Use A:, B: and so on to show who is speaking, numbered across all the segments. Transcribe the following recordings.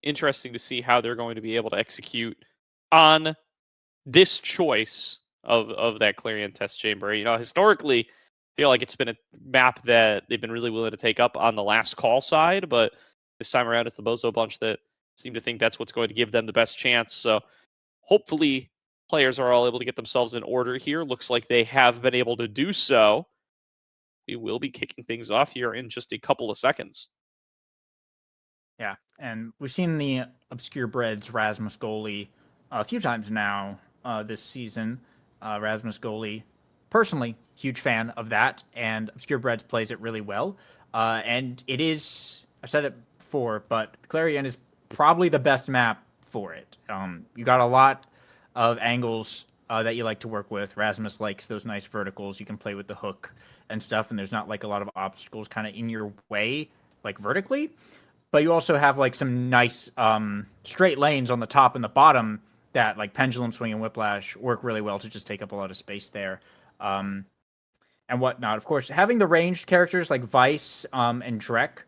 A: interesting to see how they're going to be able to execute on this choice of that Clarion test chamber. You know, historically, I feel like it's been a map that they've been really willing to take up on the last call side, but this time around it's the Bozo Bunch that seem to think that's what's going to give them the best chance. So hopefully players are all able to get themselves in order here. Looks like they have been able to do so. We will be kicking things off here in just a couple of seconds.
B: Yeah, and we've seen the Obscure Breads Rasmus goalie a few times now this season. Rasmus goalie, personally, huge fan of that, and Obscure Breads plays it really well. And it is, I've said it before, but Clarion is probably the best map for it. You got a lot of angles that you like to work with. Rasmus likes those nice verticals. You can play with the hook and stuff, and there's not like a lot of obstacles kind of in your way, like vertically. But you also have like some nice straight lanes on the top and the bottom that like Pendulum Swing and Whiplash work really well to just take up a lot of space there. And whatnot. Of course, having the ranged characters like Vice and Drek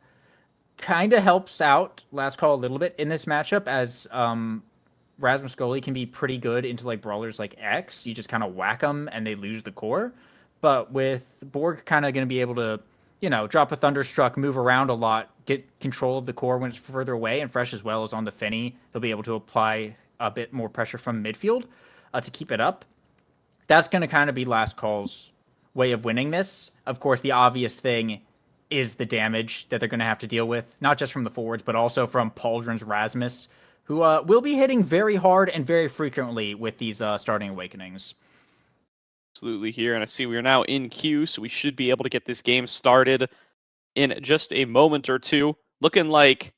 B: kind of helps out Last Call a little bit in this matchup, as Rasmus goalie can be pretty good into like brawlers like X. You just kind of whack them and they lose the core. But with Borg kind of going to be able to, you know, drop a Thunderstruck, move around a lot, get control of the core when it's further away, and Fresh as well as on the Finny. He'll be able to apply a bit more pressure from midfield to keep it up. That's going to kind of be Last Call's way of winning this. Of course, the obvious thing is the damage that they're going to have to deal with, not just from the forwards, but also from Pauldron's Rasmus, who will be hitting very hard and very frequently with these starting awakenings.
A: Absolutely here, and I see we are now in queue, so we should be able to get this game started in just a moment or two. Looking like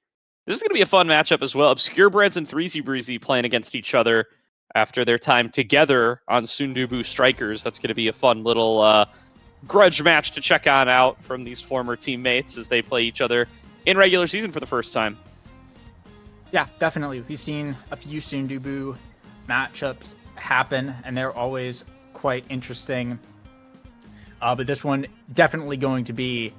A: this is going to be a fun matchup as well. Obscure Breads and 3Z Breezy playing against each other after their time together on Sundubu Strikers. That's going to be a fun little grudge match to check on out from these former teammates as they play each other in regular season for the first time.
B: Yeah, definitely. We've seen a few Sundubu matchups happen, and they're always quite interesting. But this one definitely going to be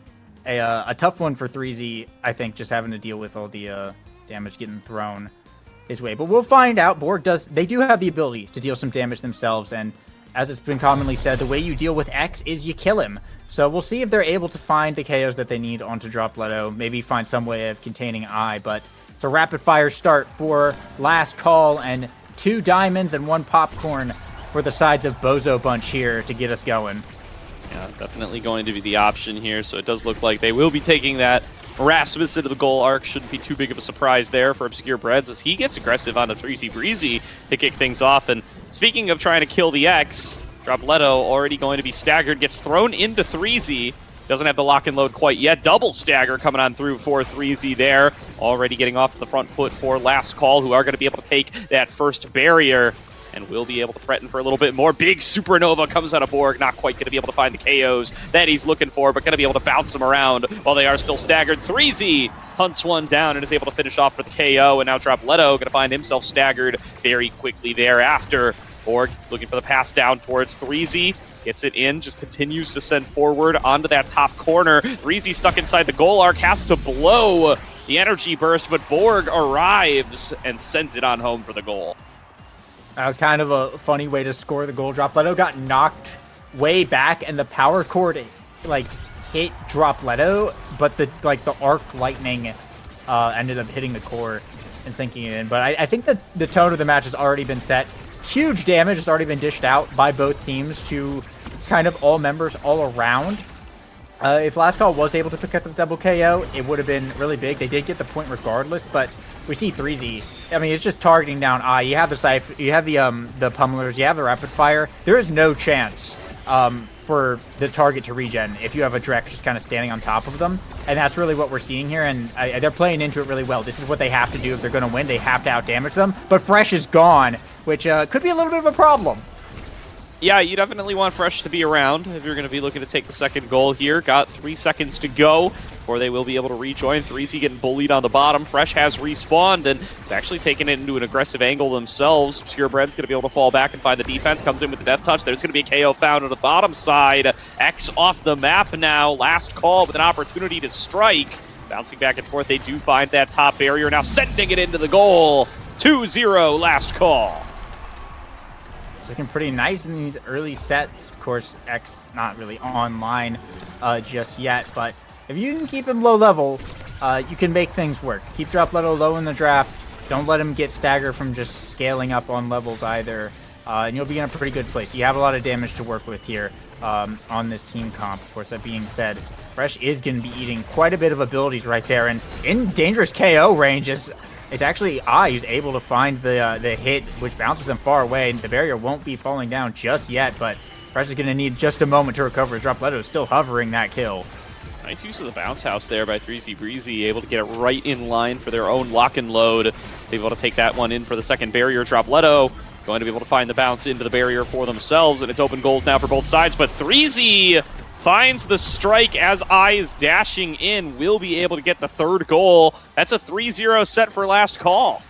B: a tough one for 3Z, I think, just having to deal with all the damage getting thrown his way. But we'll find out. Borg they do have the ability to deal some damage themselves, and as it's been commonly said, the way you deal with X is you kill him. So we'll see if they're able to find the KOs that they need onto Dropletto, maybe find some way of containing I, but it's a rapid-fire start for Last Call, and 2 diamonds and 1 popcorn for the sides of Bozo Bunch here to get us going.
A: Yeah, definitely going to be the option here, so it does look like they will be taking that Rasmus into the goal arc. Shouldn't be too big of a surprise there for Obscure Breads as he gets aggressive on the 3Z Breezy to kick things off. And speaking of trying to kill the X, Dropletto already going to be staggered, gets thrown into 3Z. Doesn't have the lock and load quite yet. Double stagger coming on through for 3Z there. Already getting off to the front foot for Last Call, who are going to be able to take that first barrier and will be able to threaten for a little bit more. Big Supernova comes out of Borg, not quite going to be able to find the KOs that he's looking for, but going to be able to bounce them around while they are still staggered. 3Z hunts one down and is able to finish off for the KO, and now Dropletto going to find himself staggered very quickly thereafter. Borg looking for the pass down towards 3Z. Gets it in, just continues to send forward onto that top corner. 3Z stuck inside the goal arc, has to blow the energy burst, but Borg arrives and sends it on home for the goal.
B: That was kind of a funny way to score the goal. Dropletto got knocked way back, and the power cord like hit Dropletto, but the arc lightning ended up hitting the core and sinking it in. But I think that the tone of the match has already been set. Huge damage has already been dished out by both teams to kind of all members all around. If Last Call was able to pick up the double KO, it would have been really big. They did get the point regardless, but we see 3Z. I mean, it's just targeting down I. You have the Scythe, you have the Pummelers, you have the Rapid Fire. There is no chance for the target to regen if you have a Drek just kind of standing on top of them. And that's really what we're seeing here, and they're playing into it really well. This is what they have to do if they're going to win. They have to outdamage them. But Fresh is gone, which could be a little bit of a problem.
A: Yeah, you definitely want Fresh to be around if you're going to be looking to take the second goal here. Got 3 seconds to go before they will be able to rejoin. 3Z getting bullied on the bottom. Fresh has respawned and is actually taking it into an aggressive angle themselves. Obscure Bread's going to be able to fall back and find the defense. Comes in with the death touch. There's going to be a KO found on the bottom side. X off the map now. Last Call with an opportunity to strike. Bouncing back and forth, they do find that top barrier, now sending it into the goal. 2-0 last call.
B: It's looking pretty nice in these early sets. Of course, X not really online just yet, but if you can keep him low level, you can make things work. Keep Dropletto low in the draft. Don't let him get staggered from just scaling up on levels either, and you'll be in a pretty good place. You have a lot of damage to work with here on this team comp. Of course, that being said, Fresh is going to be eating quite a bit of abilities right there, and in dangerous KO range, it's actually who's able to find the hit, which bounces him far away, and the barrier won't be falling down just yet, but Fresh is going to need just a moment to recover as Dropletto is still hovering that kill.
A: Nice use of the bounce house there by 3Z Breezy, able to get it right in line for their own lock and load. Able to take that one in for the second barrier. Dropletto going to be able to find the bounce into the barrier for themselves, and it's open goals now for both sides, but 3Z finds the strike as I is dashing in, will be able to get the third goal. That's a 3-0 set for last call.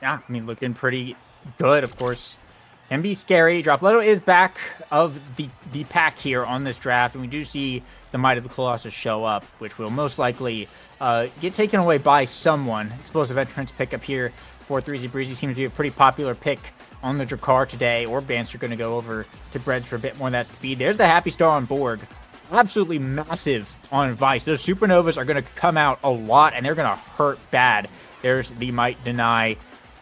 B: Yeah, I mean, looking pretty good, of course. Can be scary. Dropletto is back of the pack here on this draft, and we do see the Might of the Colossus show up, which will most likely get taken away by someone. Explosive entrance pickup here for 3Z Breezy seems to be a pretty popular pick on the Drakkar today, or Banster going to go over to Breads for a bit more of that speed. There's the Happy Star on Borg. Absolutely massive on Vice. Those Supernovas are going to come out a lot, and they're going to hurt bad. There's the Might Deny.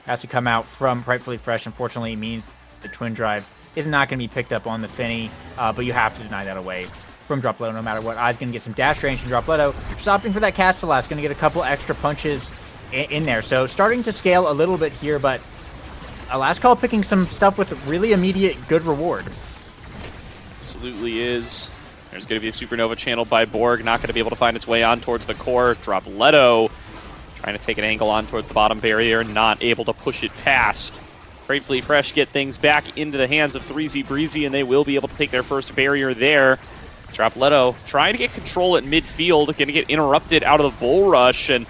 B: Has to come out from Rightfully Fresh. Unfortunately, it means the Twin Drive is not going to be picked up on the Finny, but you have to deny that away from Dropletto no matter what. I's going to get some dash range from Dropletto. Just opting for that Castellas. Going to get a couple extra punches in there. So starting to scale a little bit here, but last call picking some stuff with really immediate good reward.
A: Absolutely is. There's going to be a Supernova channel by Borg, not going to be able to find its way on towards the core. Dropletto trying to take an angle on towards the bottom barrier, not able to push it past. Gratefully Fresh get things back into the hands of 3Z Breezy, and they will be able to take their first barrier there. Dropletto trying to get control at midfield, going to get interrupted out of the bull rush, and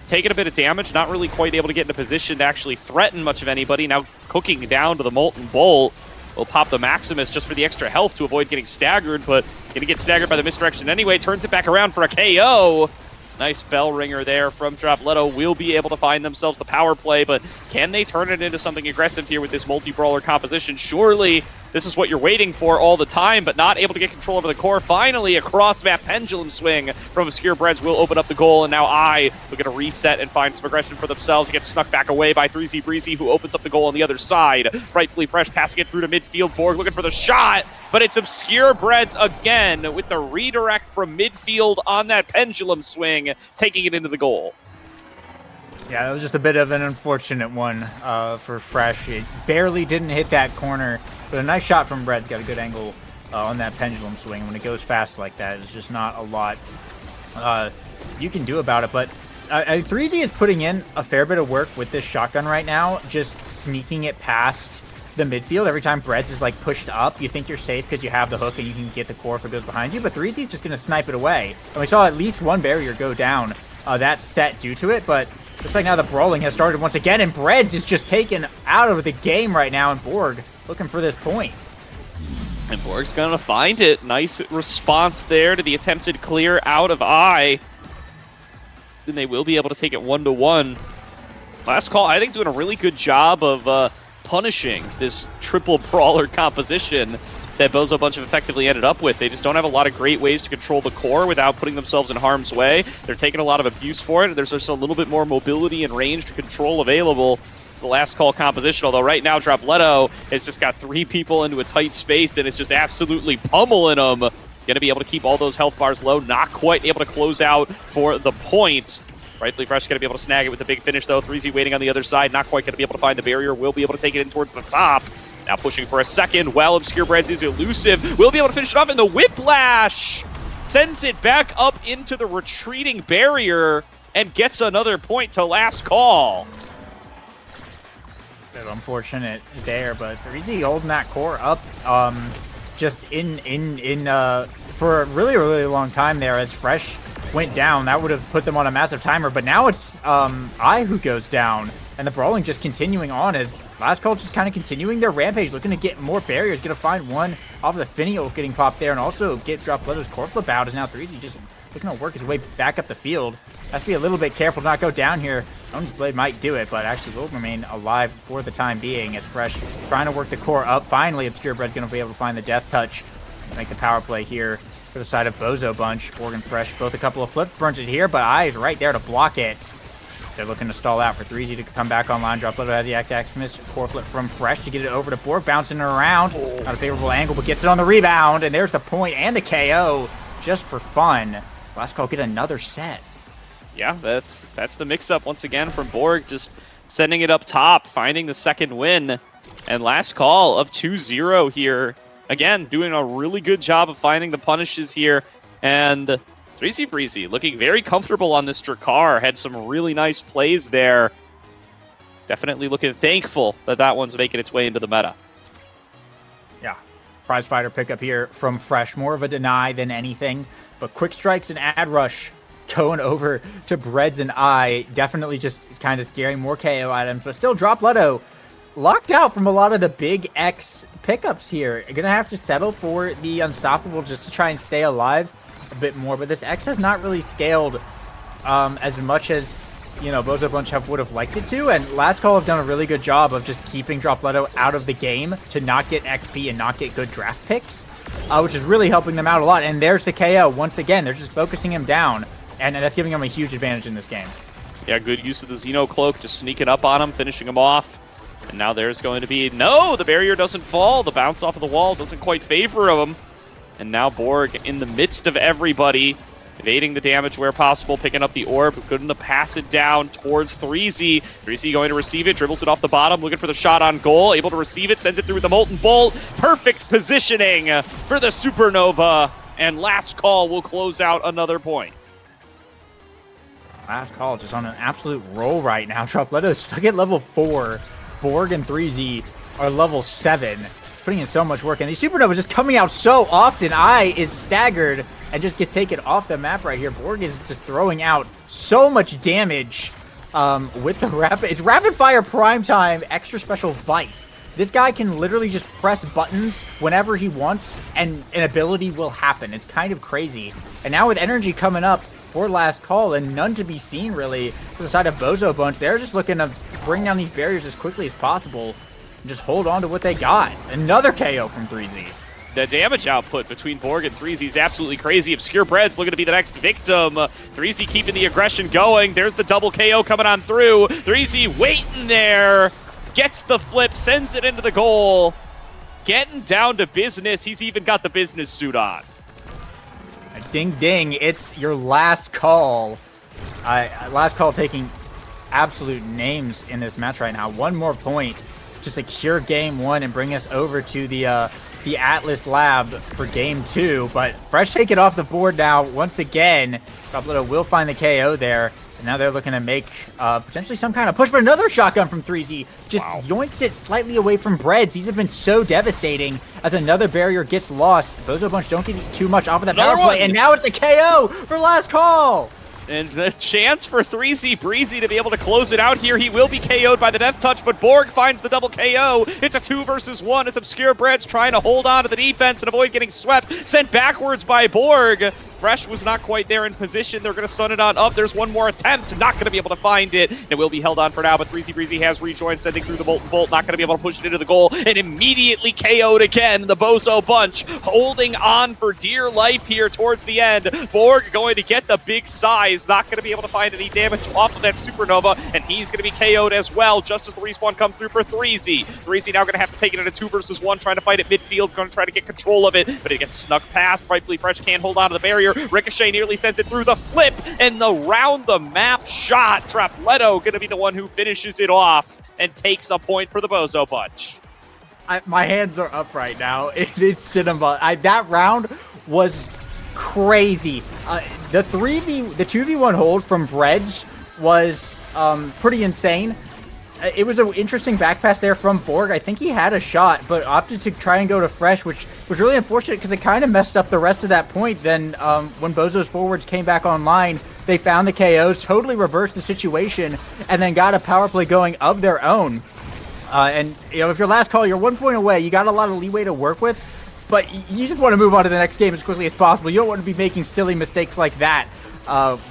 A: taking a bit of damage, not really quite able to get in a position to actually threaten much of anybody. Now cooking down to the Molten Bolt. Will pop the Maximus just for the extra health to avoid getting staggered, but going to get staggered by the misdirection anyway. Turns it back around for a KO. Nice bell ringer there from Dropletto. Will be able to find themselves the power play, but can they turn it into something aggressive here with this multi-brawler composition? Surely this is what you're waiting for all the time, but not able to get control over the core. Finally, a cross-map pendulum swing from Obscure Breads will open up the goal, and now I will get a reset and find some aggression for themselves. It gets snuck back away by 3Z Breezy, who opens up the goal on the other side. Rightfully Fresh passing it through to midfield. Borg looking for the shot, but it's Obscure Breads again with the redirect from midfield on that pendulum swing, taking it into the goal.
B: Yeah, that was just a bit of an unfortunate one for Fresh. It barely didn't hit that corner, but a nice shot from Bread's got a good angle on that pendulum swing. When it goes fast like that, there's just not a lot you can do about it. But 3Z is putting in a fair bit of work with this shotgun right now, just sneaking it past the midfield. Every time Breads is like pushed up, you think you're safe because you have the hook and you can get the core if it goes behind you, but 3Z is just going to snipe it away. And we saw at least one barrier go down that set due to it, but looks like now the brawling has started once again, and Breads is just taken out of the game right now, and Borg looking for this point.
A: And Borg's going to find it. Nice response there to the attempted clear out of I. Then they will be able to take it 1-1. Last call, I think, doing a really good job of punishing this triple brawler composition that Bozo Bunch have effectively ended up with. They just don't have a lot of great ways to control the core without putting themselves in harm's way. They're taking a lot of abuse for it. There's just a little bit more mobility and ranged control available to the last call composition, although right now Dropletto has just got 3 people into a tight space and it's just absolutely pummeling them. Going to be able to keep all those health bars low, not quite able to close out for the point. Rightfully Fresh going to be able to snag it with a big finish, though. 3Z waiting on the other side, not quite going to be able to find the barrier. Will be able to take it in towards the top. Now pushing for a second, while Obscure Breads is elusive. Will be able to finish it off, and the Whiplash sends it back up into the retreating barrier and gets another point to last call.
B: Bit unfortunate there, but 3Z holding that core up just for a really, really long time there as Fresh went down. That would have put them on a massive timer, but now it's I who goes down And the brawling just continuing on as Last Call just kind of continuing their rampage, looking to get more barriers, going to find one off of the Finial getting popped there, and also get Dropletto's core flip out as now 3Z just looking to work his way back up the field. Has to be a little bit careful to not go down here. Own's Blade might do it, but actually will remain alive for the time being as Fresh trying to work the core up. Finally, Obscure Bread's going to be able to find the Death Touch, make the power play here for the side of Bozo Bunch. Borg and Fresh both a couple of flips, burns it here, but Eyes right there to block it. They're looking to stall out for 3Z to come back online. Dropletto has the X-Ax miss. Core flip from Fresh to get it over to Borg, bouncing it around. Not a favorable angle, but gets it on the rebound, and there's the point and the KO just for fun. Last Call get another set.
A: Yeah, that's the mix-up once again from Borg, just sending it up top, finding the second win. And Last Call up 2-0 here. Again, doing a really good job of finding the punishes here. And 3Z Breezy looking very comfortable on this Drakkar. Had some really nice plays there. Definitely looking thankful that that one's making its way into the meta.
B: Yeah, prize fighter pickup here from Fresh. More of a deny than anything. But quick strikes and ad rush going over to Breads and I. Definitely just kind of scaring more KO items. But still, Dropletto locked out from a lot of the big X pickups here. You're going to have to settle for the Unstoppable just to try and stay alive a bit more. But this X has not really scaled as much as, you know, Bozo Bunch would have liked it to. And Last Call have done a really good job of just keeping Dropletto out of the game to not get XP and not get good draft picks, which is really helping them out a lot. And there's the KO. Once again, they're just focusing him down, and that's giving him a huge advantage in this game. Yeah,
A: good use of the Xeno Cloak, just sneaking up on him, finishing him off. And now there's going to be... No, the barrier doesn't fall. The bounce off of the wall doesn't quite favor him. And now Borg in the midst of everybody, evading the damage where possible, picking up the orb, good enough to pass it down towards 3Z. 3Z going to receive it, dribbles it off the bottom, looking for the shot on goal, able to receive it, sends it through with the Molten Bolt. Perfect positioning for the Supernova, and Last Call will close out another point.
B: Last Call just on an absolute roll right now. Dropletto stuck at level 4. Borg and 3Z are level 7. Putting in so much work, and these Supernovas just coming out so often. I is staggered and just gets taken off the map right here. Borg is just throwing out so much damage with the rapid. It's rapid fire prime time, extra special Vice. This guy can literally just press buttons whenever he wants, and an ability will happen. It's kind of crazy. And now with energy coming up for Last Call and none to be seen really to the side of Bozo Bunch, they're just looking to bring down these barriers as quickly as possible and just hold on to what they got. Another KO from 3Z.
A: The damage output between Borg and 3Z is absolutely crazy. Obscure Bread's looking to be the next victim. 3Z keeping the aggression going. There's the double KO coming on through. 3Z waiting there. Gets the flip, sends it into the goal. Getting down to business. He's even got the business suit on.
B: Ding, ding. It's your Last Call. Last Call taking absolute names in this match right now. One more point to secure game 1 and bring us over to the Atlas Lab for game 2. But Fresh take it off the board now once again. Dropletto will find the KO there. And now they're looking to make potentially some kind of push. But another shotgun from 3Z just yoinks it slightly away from Breads. These have been so devastating as another barrier gets lost. Bozo Bunch don't get too much off of that power play. And now it's a KO for Last Call.
A: And the chance for 3Z Breezy to be able to close it out here. He will be KO'd by the Death Touch, but Borg finds the double KO. It's a 2 versus 1 as Obscure Bread's trying to hold on to the defense and avoid getting swept. Sent backwards by Borg. Fresh was not quite there in position. They're going to stun it on up. There's one more attempt. Not going to be able to find it. It will be held on for now, but 3Z Breezy has rejoined, sending through the Molten Bolt. Not going to be able to push it into the goal. And immediately KO'd again. The Bozo Bunch holding on for dear life here towards the end. Borg going to get the big size. Not going to be able to find any damage off of that Supernova. And he's going to be KO'd as well, just as the respawn comes through for 3Z. 3Z now going to have to take it in a 2 versus 1, trying to fight at midfield, going to try to get control of it, but it gets snuck past. Rightfully Fresh can't hold on to the barrier. Ricochet nearly sends it through the flip, and the round-the-map shot. Dropletto going to be the one who finishes it off and takes a point for the Bozo Bunch.
B: My hands are up right now. It is cinema. That round was crazy. The 2v1 hold from Breads was pretty insane. It was an interesting back pass there from Borg. I think he had a shot, but opted to try and go to Fresh, which was really unfortunate because it kind of messed up the rest of that point. Then when Bozo's forwards came back online, they found the KOs, totally reversed the situation, and then got a power play going of their own. And, you know, if your last call, you're 1 point away, you got a lot of leeway to work with, but you just want to move on to the next game as quickly as possible. You don't want to be making silly mistakes like that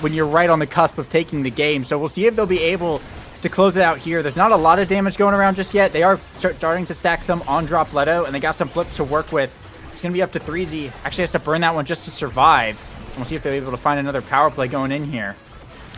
B: when you're right on the cusp of taking the game. So we'll see if they'll be able to close it out here. There's not a lot of damage going around just yet. They are starting to stack some on drop Leto, and they got some flips to work with. It's going to be up to 3Z. Actually has to burn that one just to survive. And we'll see if they're able to find another power play going in here.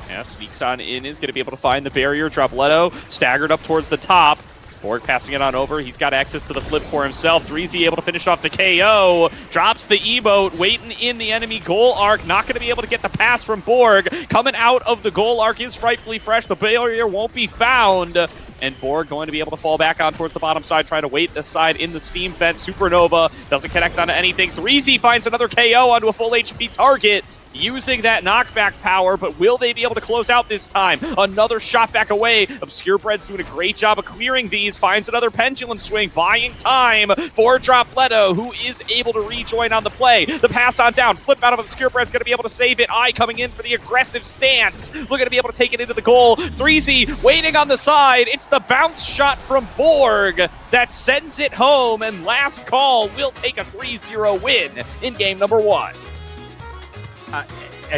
A: Yeah, sneaks on in, is going to be able to find the barrier. Drop Leto, staggered up towards the top. Borg passing it on over. He's got access to the flip for himself. 3Z able to finish off the KO. Drops the E-boat, waiting in the enemy goal arc. Not going to be able to get the pass from Borg. Coming out of the goal arc is frightfully fresh. The barrier won't be found. And Borg going to be able to fall back on towards the bottom side, trying to wait the side in the steam fence. Supernova doesn't connect onto anything. 3Z finds another KO onto a full HP target, using that knockback power, but will they be able to close out this time? Another shot back away. Obscure Bread's doing a great job of clearing these. Finds another pendulum swing, buying time for Drop Leto, who is able to rejoin on the play. The pass on down, flip out of Obscure Bread's going to be able to save it. Eye coming in for the aggressive stance. Looking to be able to take it into the goal. 3Z waiting on the side. It's the bounce shot from Borg that sends it home, and Last Call will take a 3-0 win in game number 1.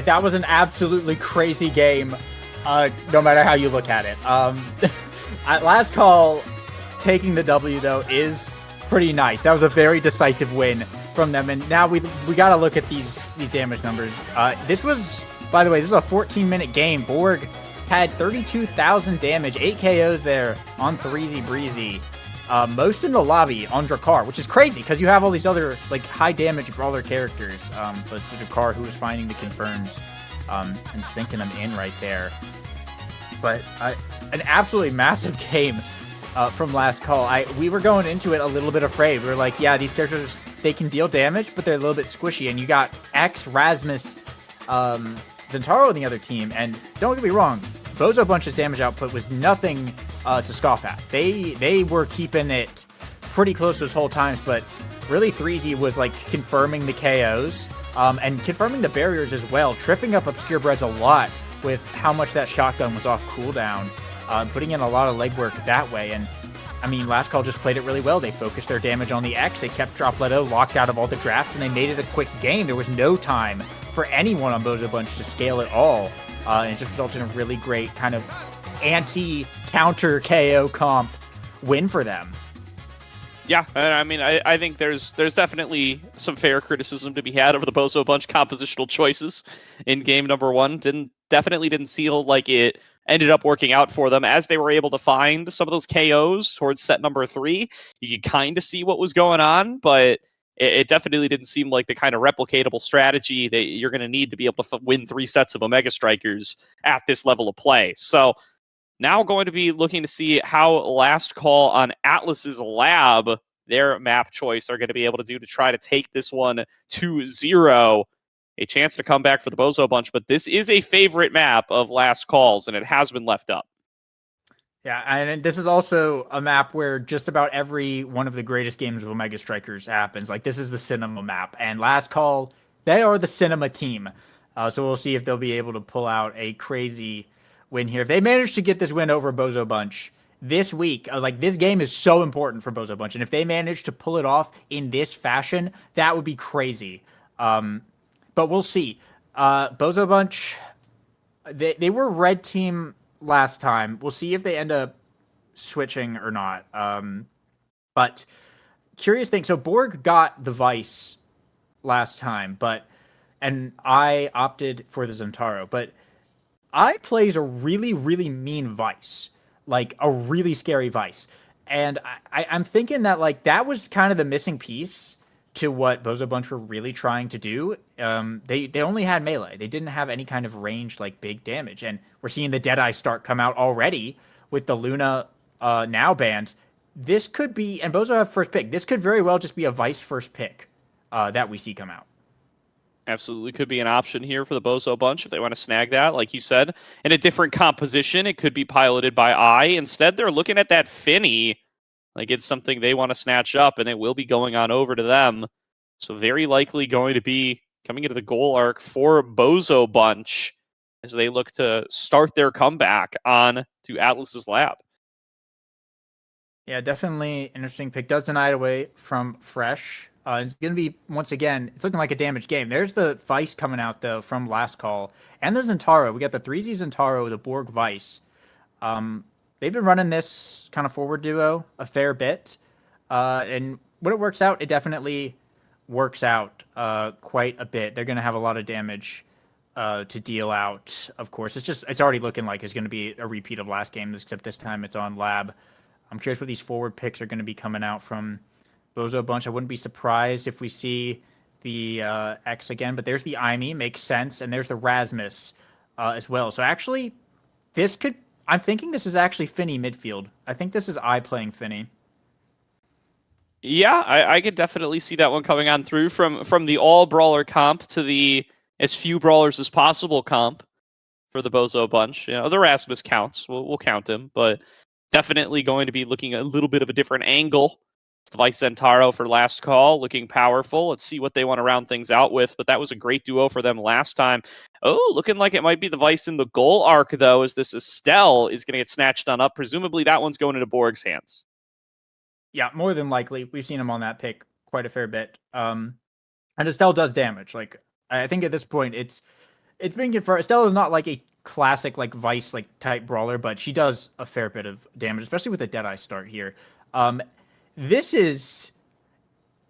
B: That was an absolutely crazy game, no matter how you look at it. At Last Call, taking the W, though, is pretty nice. That was a very decisive win from them, and now we got to look at these damage numbers. This was, by the way, this was a 14-minute game. Borg had 32,000 damage, 8 KOs there on 3Z Breezy. Most in the lobby on Drakkar, which is crazy because you have all these other like high damage brawler characters. But it's Drakkar who is finding the confirms and sinking them in right there. But an absolutely massive game from Last Call. We were going into it a little bit afraid. We were like, yeah, these characters, they can deal damage, but they're a little bit squishy. And you got X, Rasmus, Zentaro on the other team. And don't get me wrong, Bozo Bunch's damage output was nothing to scoff at. They were keeping it pretty close this whole time, but really 3Z was like confirming the KOs and confirming the barriers as well, tripping up Obscure Breads a lot with how much that shotgun was off cooldown, putting in a lot of legwork that way. And I mean, Last Call just played it really well. They focused their damage on the X, they kept Drop Leto locked out of all the drafts, and they made it a quick game. There was no time for anyone on Bozo Bunch to scale at all. And it just results in a really great kind of anti-counter KO comp win for them.
A: Yeah, I mean, I think there's definitely some fair criticism to be had over the Bozo Bunch compositional choices in game number 1. Definitely didn't feel like it ended up working out for them as they were able to find some of those KOs towards set number 3. You could kind of see what was going on, but it definitely didn't seem like the kind of replicatable strategy that you're going to need to be able to win 3 sets of Omega Strikers at this level of play. So now going to be looking to see how Last Call on Atlas's Lab, their map choice, are going to be able to do to try to take this one 2-0. A chance to come back for the Bozo Bunch, but this is a favorite map of Last Call's, and it has been left up.
B: Yeah, and this is also a map where just about every one of the greatest games of Omega Strikers happens. Like, this is the cinema map, and Last Call, they are the cinema team. So we'll see if they'll be able to pull out a crazy win here. If they manage to get this win over Bozo Bunch this week, like, this game is so important for Bozo Bunch, and if they manage to pull it off in this fashion, that would be crazy. But we'll see. Bozo Bunch, they were red team last time. We'll see if they end up switching or not. But curious thing. So Borg got the Vice last time, and I opted for the Zentaro. But I plays a really, really mean Vice, like a really scary Vice. And I'm thinking that like that was kind of the missing piece to what Bozo Bunch were really trying to do. They only had melee. They didn't have any kind of ranged, like, big damage. And we're seeing the Deadeye start come out already with the Luna now banned. This could be, and Bozo have first pick, this could very well just be a Vice first pick that we see come out.
A: Absolutely could be an option here for the Bozo Bunch if they want to snag that, like you said. In a different composition, it could be piloted by Eye. Instead, they're looking at that Finny. Like, it's something they want to snatch up, and it will be going on over to them. So very likely going to be coming into the goal arc for Bozo Bunch as they look to start their comeback on to Atlas's lab.
B: Yeah, definitely interesting pick. Does deny it away from Fresh. It's going to be, once again, it's looking like a damaged game. There's the Vice coming out, though, from last call. And the Zentaro. We got the 3Z Zentaro, the Borg Vice. They've been running this kind of forward duo a fair bit. And when it works out, it definitely works out quite a bit. They're going to have a lot of damage to deal out, of course. It's already looking like it's going to be a repeat of last game, except this time it's on lab. I'm curious what these forward picks are going to be coming out from Bozo Bunch. I wouldn't be surprised if we see the X again, but there's the Imi, makes sense, and there's the Rasmus as well. So actually, I'm thinking this is actually Finny midfield. I think this is I playing Finny.
A: Yeah, I could definitely see that one coming on through from the all brawler comp to the as few brawlers as possible comp for the Bozo Bunch. You know, the Rasmus counts. We'll count him, but definitely going to be looking at a little bit of a different angle. It's the Vice Centauro for last call, looking powerful. Let's see what they want to round things out with, but that was a great duo for them last time. Oh, looking like it might be the Vice in the goal arc, though, as this Estelle is going to get snatched on up. Presumably that one's going into Borg's hands.
B: Yeah, more than likely. We've seen him on that pick quite a fair bit. And Estelle does damage. Like, I think at this point, it's been confirmed. Estelle is not like a classic like Vice like type brawler, but she does a fair bit of damage, especially with the Deadeye start here. This is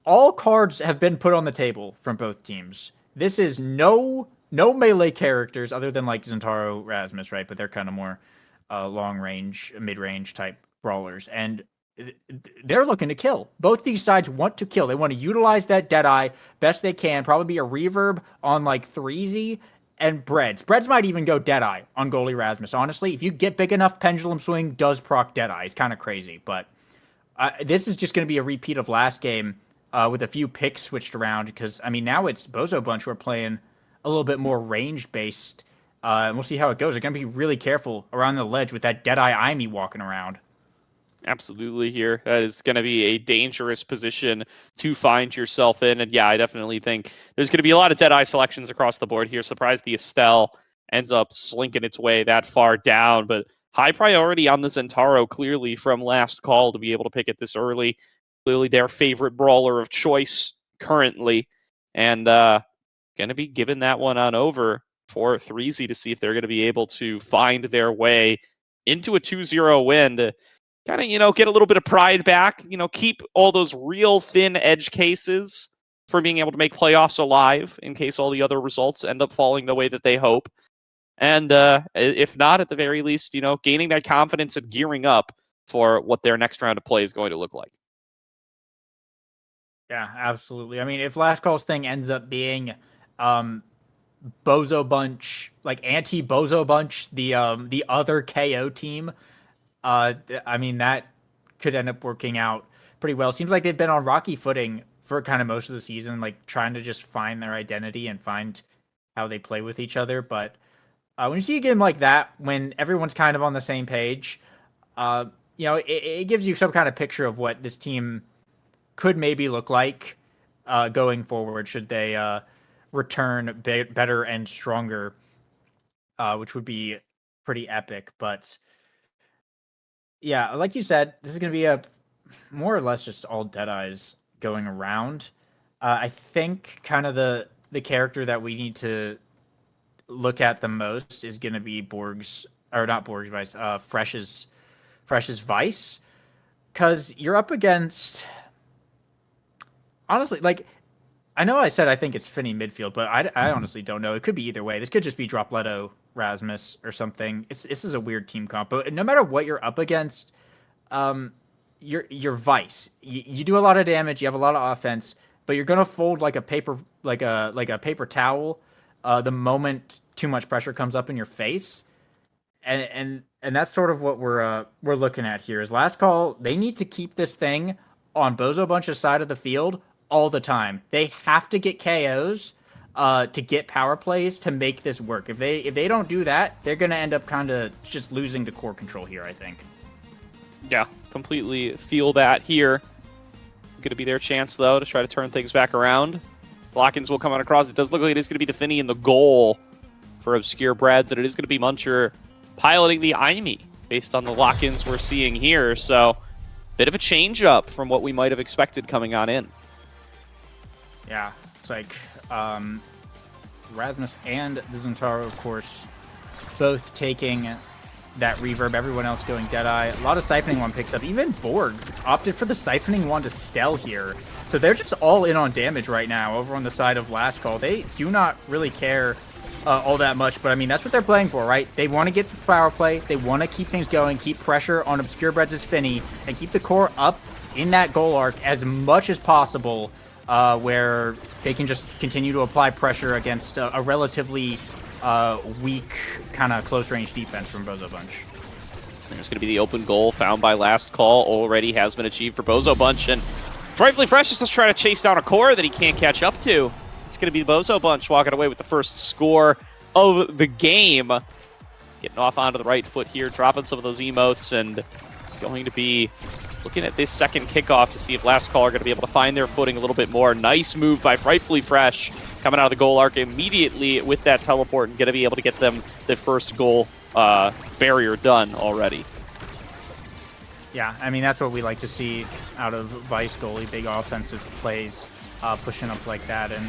B: all cards have been put on the table from both teams. This is no melee characters other than like Zentaro, Rasmus, right? But they're kind of more long range, mid range type brawlers, and they're looking to kill. Both these sides want to kill. They want to utilize that Deadeye best they can. Probably be a reverb on like 3Z and Breads. Breads might even go Deadeye on goalie Rasmus. Honestly, if you get big enough, Pendulum Swing does proc Deadeye. It's kind of crazy, but this is just going to be a repeat of last game with a few picks switched around because, I mean, now it's Bozo Bunch who are playing a little bit more range-based, and we'll see how it goes. They're going to be really careful around the ledge with that Deadeye Imi walking around.
A: Absolutely here. That is going to be a dangerous position to find yourself in. And yeah, I definitely think there's going to be a lot of Deadeye selections across the board here. Surprised the Estelle ends up slinking its way that far down, but high priority on the Zentaro clearly from last call to be able to pick it this early. Clearly their favorite brawler of choice currently. And going to be giving that one on over for 3Z to see if they're going to be able to find their way into a 2-0 win to kind of, get a little bit of pride back, keep all those real thin edge cases for being able to make playoffs alive in case all the other results end up falling the way that they hope. And if not, at the very least, gaining that confidence and gearing up for what their next round of play is going to look like.
B: Yeah, absolutely. I mean, if last call's thing ends up being Bozo Bunch, like anti-Bozo Bunch, the other KO team, I mean, that could end up working out pretty well. Seems like they've been on rocky footing for kind of most of the season, like trying to just find their identity and find how they play with each other. But when you see a game like that, when everyone's kind of on the same page, it gives you some kind of picture of what this team could maybe look like going forward should they return better and stronger, which would be pretty epic. But yeah, like you said, this is going to be a more or less just all Deadeyes going around. I think kind of the character that we need to look at the most is going to be Fresh's Vice, because you're up against, honestly, like, I know I said I think it's Finny midfield, but I honestly don't know. It could be either way. This could just be Dropletto Rasmus or something. This is a weird team comp, but no matter what you're up against, you're Vice. You do a lot of damage. You have a lot of offense, but you're gonna fold like a paper paper towel the moment too much pressure comes up in your face, and that's sort of what we're looking at here. Is last call. They need to keep this thing on Bozo Bunch's side of the field all the time. They have to get KOs to get power plays to make this work. If they don't do that, they're going to end up kind of just losing the core control here, I think.
A: Yeah, completely feel that here. going to be their chance, though, to try to turn things back around. Lock-ins will come out across. It does look like it is going to be the Finny in the goal for Obscure Breads, and it is going to be Muncher piloting the Aimi based on the lock-ins we're seeing here. So, bit of a change-up from what we might have expected coming on in.
B: Yeah, it's like Rasmus and the Zentaro, of course, both taking that reverb, everyone else going Deadeye. A lot of Siphoning one picks up. Even Borg opted for the Siphoning one to Stell here. So they're just all in on damage right now over on the side of Last Call. They do not really care all that much, but I mean, that's what they're playing for, right? They want to get the power play. They want to keep things going, keep pressure on Obscure Breads' Finny, and keep the core up in that goal arc as much as possible, where they can just continue to apply pressure against a relatively weak kind of close-range defense from Bozo Bunch.
A: There's going to be the open goal found by Last Call. Already has been achieved for Bozo Bunch, and Frightfully Fresh is just trying to chase down a core that he can't catch up to. It's going to be Bozo Bunch walking away with the first score of the game. Getting off onto the right foot here, dropping some of those emotes, and going to be looking at this second kickoff to see if Last Call are going to be able to find their footing a little bit more. Nice move by Frightfully Fresh, coming out of the goal arc immediately with that teleport and going to be able to get them the first goal barrier done already.
B: Yeah, I mean, that's what we like to see out of Vice goalie, big offensive plays, pushing up like that. And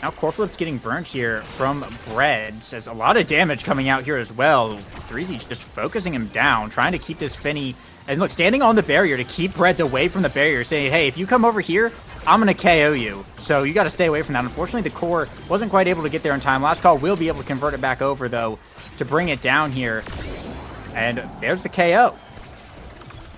B: now Coreflip's getting burnt here from Breads. There's a lot of damage coming out here as well. Breezy just focusing him down, trying to keep this Finny. And look, standing on the barrier to keep Breads away from the barrier, saying, hey, if you come over here, I'm going to KO you. So you got to stay away from that. Unfortunately, the core wasn't quite able to get there in time. Last Call will be able to convert it back over, though, to bring it down here. And there's the KO.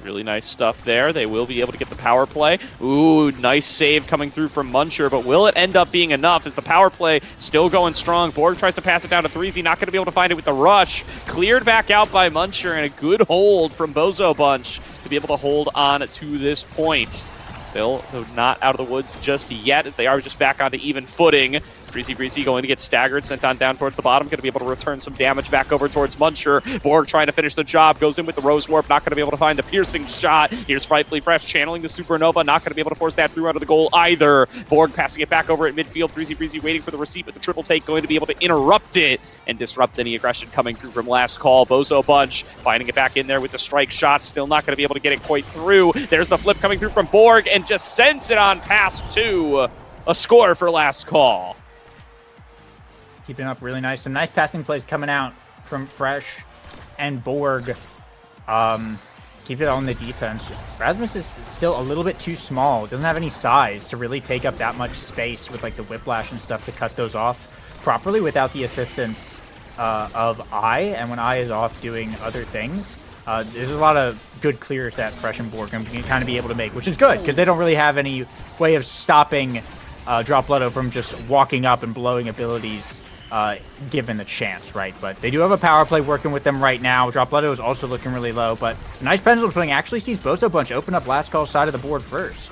A: Really nice stuff there. They will be able to get the power play. Ooh, nice save coming through from Muncher, but will it end up being enough? Is the power play still going strong? Borg tries to pass it down to Threezy, not going to be able to find it with the rush. Cleared back out by Muncher, and a good hold from Bozo Bunch to be able to hold on to this point. Still, though, not out of the woods just yet, as they are just back onto even footing. Breezy going to get staggered, sent on down towards the bottom, going to be able to return some damage back over towards Muncher. Borg trying to finish the job, goes in with the Rose Warp, not going to be able to find the piercing shot. Here's Frightfully Fresh channeling the Supernova, not going to be able to force that through out of the goal either. Borg passing it back over at midfield, Breezy waiting for the receipt with the triple take, going to be able to interrupt it and disrupt any aggression coming through from Last Call. Bozo Bunch finding it back in there with the strike shot, still not going to be able to get it quite through. There's the flip coming through from Borg, and just sends it on past two. A score for Last Call.
B: Keeping up really nice. Some nice passing plays coming out from Fresh and Borg. Keep it on the defense. Rasmus is still a little bit too small. Doesn't have any size to really take up that much space with like the whiplash and stuff to cut those off properly without the assistance of I. And when I is off doing other things, there's a lot of good clears that Fresh and Borg can kind of be able to make, which is good because they don't really have any way of stopping Dropletto from just walking up and blowing abilities given the chance, right? But they do have a power play working with them right now. Dropletto is also looking really low, but a nice pendulum swing actually sees Bozo Bunch open up Last Call's side of the board first.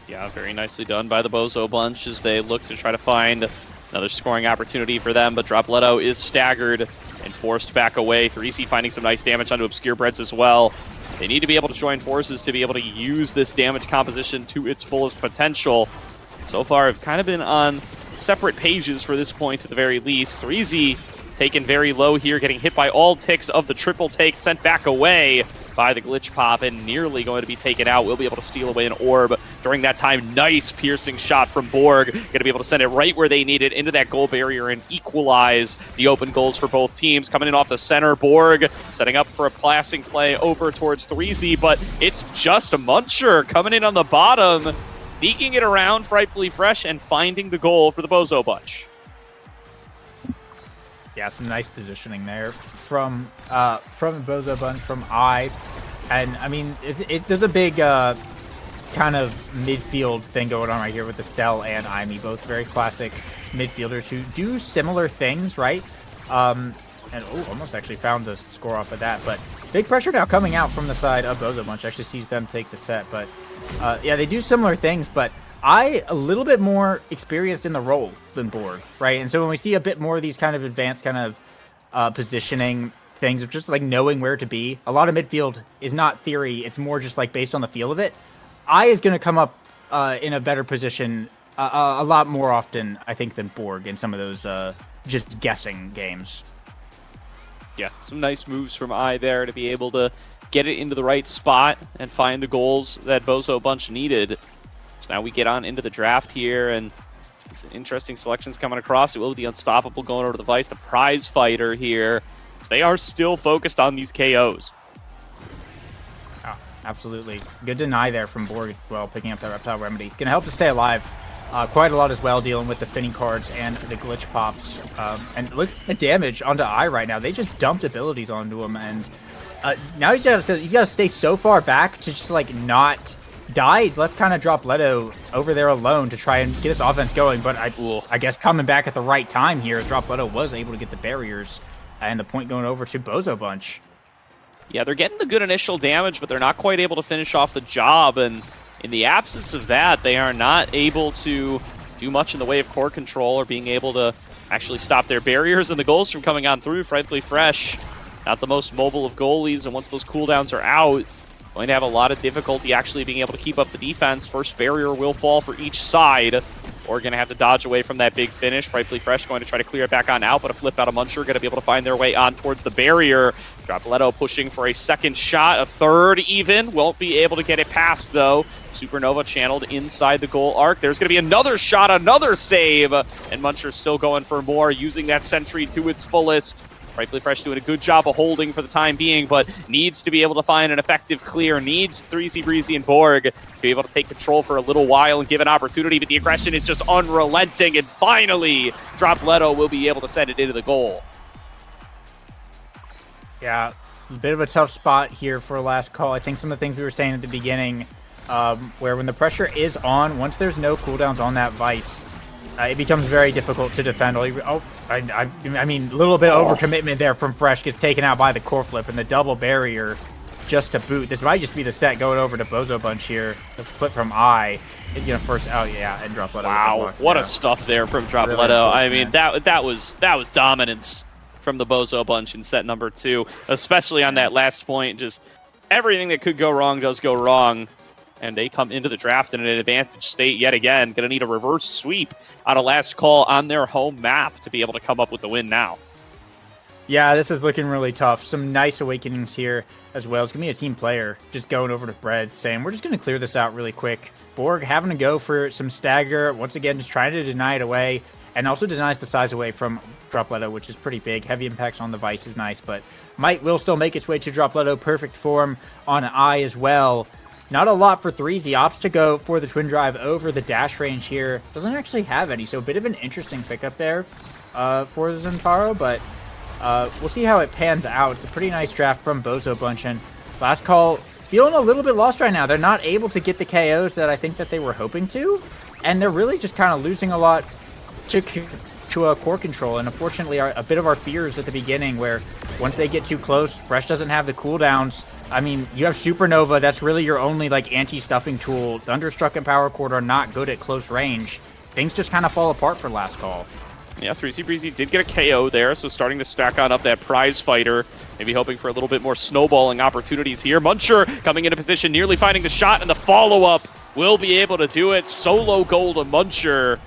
A: Yeah, very nicely done by the Bozo Bunch as they look to try to find another scoring opportunity for them, but Dropletto is staggered and forced back away. 3C finding some nice damage onto Obscure Breads as well. They need to be able to join forces to be able to use this damage composition to its fullest potential. And so far, have kind of been on separate pages for this point at the very least. 3Z taken very low here, getting hit by all ticks of the triple take, sent back away by the glitch pop, and nearly going to be taken out. We'll be able to steal away an orb during that time. Nice piercing shot from Borg. Going to be able to send it right where they need it, into that goal barrier, and equalize the open goals for both teams. Coming in off the center, Borg setting up for a passing play over towards 3Z, but it's just a Muncher coming in on the bottom, sneaking it around Frightfully Fresh and finding the goal for the Bozo Bunch.
B: Yeah, some nice positioning there from Bozo Bunch, from I. And, I mean, there's a big kind of midfield thing going on right here with the Stell and Aimi, both very classic midfielders who do similar things, right? And, almost actually found the score off of that. But big pressure now coming out from the side of Bozo Bunch. Actually sees them take the set. But, yeah, they do similar things, but I a little bit more experienced in the role than Borg, right? And so when we see a bit more of these kind of advanced kind of positioning things of just like knowing where to be, a lot of midfield is not theory. It's more just like based on the feel of it. I is going to come up in a better position a lot more often, I think, than Borg in some of those just guessing games.
A: Yeah, some nice moves from I there to be able to get it into the right spot and find the goals that Bozo Bunch needed. So now we get on into the draft here, and some interesting selections coming across. It will be the Unstoppable going over to the Vice, the prize fighter here. So they are still focused on these KOs.
B: Oh, absolutely. Good deny there from Borg as well, picking up that Reptile Remedy. Going to help to stay alive quite a lot as well, dealing with the Finny cards and the glitch pops. And look at the damage onto I right now. They just dumped abilities onto him, and now he's got to stay so far back to just like not die. Left kind of drop Leto over there alone to try and get this offense going. But I guess coming back at the right time here, Drop Leto was able to get the barriers and the point going over to Bozo Bunch.
A: Yeah, they're getting the good initial damage, but they're not quite able to finish off the job. And in the absence of that, they are not able to do much in the way of core control or being able to actually stop their barriers and the goals from coming on through. Frightfully Fresh, not the most mobile of goalies, and once those cooldowns are out, going to have a lot of difficulty actually being able to keep up the defense. First barrier will fall for each side. Or going to have to dodge away from that big finish. Frightfully Fresh going to try to clear it back on out, but a flip out of Muncher going to be able to find their way on towards the barrier. Drop Leto pushing for a second shot, a third even. Won't be able to get it past, though. Supernova channeled inside the goal arc. There's going to be another shot, another save, and Muncher still going for more, using that sentry to its fullest. Frightfully Fresh doing a good job of holding for the time being, but needs to be able to find an effective clear. Needs 3Z Breezy and Borg to be able to take control for a little while and give an opportunity, but the aggression is just unrelenting, and finally, Drop Leto will be able to send it into the goal.
B: Yeah, a bit of a tough spot here for last call. I think some of the things we were saying at the beginning, where when the pressure is on, once there's no cooldowns on that Vice, it becomes very difficult to defend. I mean, a little bit of overcommitment there from Fresh gets taken out by the core flip and the double barrier just to boot. This might just be the set going over to Bozo Bunch here. The flip from I is going to first out, yeah, and Drop Leto.
A: Wow, what a stuff there from Drop
B: Really
A: Leto.
B: close,
A: I mean,
B: man.
A: that was dominance from the Bozo Bunch in set number 2, especially on that last point. Just everything that could go wrong does go wrong. And they come into the draft in an advantage state yet again. Going to need a reverse sweep on a last call on their home map to be able to come up with the win now.
B: Yeah, this is looking really tough. Some nice awakenings here as well. It's going to be a team player just going over to Bread saying, we're just going to clear this out really quick. Borg having to go for some stagger. Once again, just trying to deny it away. And also denies the size away from Drop Leto, which is pretty big. Heavy impacts on the Vice is nice, but will still make its way to Drop Leto. Perfect form on I as well. Not a lot for 3Z. Opts to go for the Twin Drive over the dash range here. Doesn't actually have any, so a bit of an interesting pickup there for Zentaro, but we'll see how it pans out. It's a pretty nice draft from Bozo Bunch, and last call feeling a little bit lost right now. They're not able to get the KOs that I think that they were hoping to, and they're really just kind of losing a lot to core control, and unfortunately a bit of our fears at the beginning where once they get too close, Fresh doesn't have the cooldowns. I mean, you have Supernova, that's really your only like anti-stuffing tool. Thunderstruck and Power Chord are not good at close range. Things just kind of fall apart for last call.
A: Yeah, 3Z Breezy did get a KO there, so starting to stack on up that prize fighter. Maybe hoping for a little bit more snowballing opportunities here. Muncher coming into position, nearly finding the shot, and the follow-up will be able to do it. Solo goal to Muncher.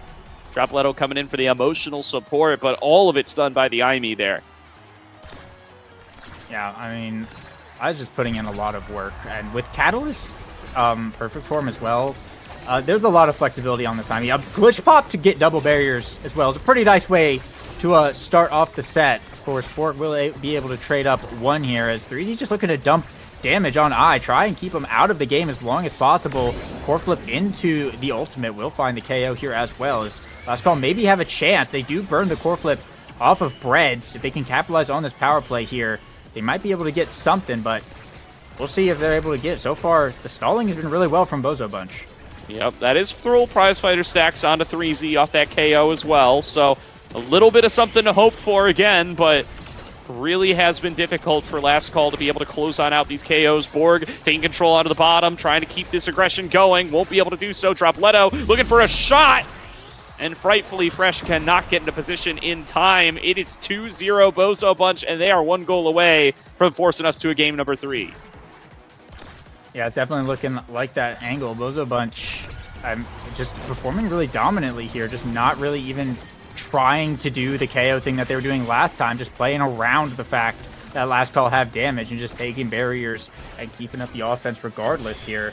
A: Drop Leto coming in for the emotional support, but all of it's done by the IME there.
B: Yeah, I mean, I was just putting in a lot of work, and with Catalyst perfect form as well, there's a lot of flexibility on this IME. A glitch pop to get double barriers as well is a pretty nice way to start off the set. Of course, Borg will be able to trade up one here as 3Z just looking to dump damage on I. Try and keep him out of the game as long as possible. Core flip into the ultimate will find the KO here as well. As last call maybe have a chance. They do burn the core flip off of Breads. If they can capitalize on this power play here, they might be able to get something, but we'll see if they're able to get. So far, the stalling has been really well from Bozo Bunch.
A: Yep, that is throw prize fighter stacks onto 3Z off that KO as well, so a little bit of something to hope for again, but really has been difficult for last call to be able to close on out these KOs. Borg taking control out of the bottom, trying to keep this aggression going, won't be able to do so. Drop Leto looking for a shot, and Frightfully Fresh cannot get into position in time. It is 2-0 Bozo Bunch, and they are one goal away from forcing us to a game number 3.
B: Yeah, it's definitely looking like that angle. Bozo Bunch I'm just performing really dominantly here, just not really even trying to do the KO thing that they were doing last time, just playing around the fact that last call have damage and just taking barriers and keeping up the offense regardless here.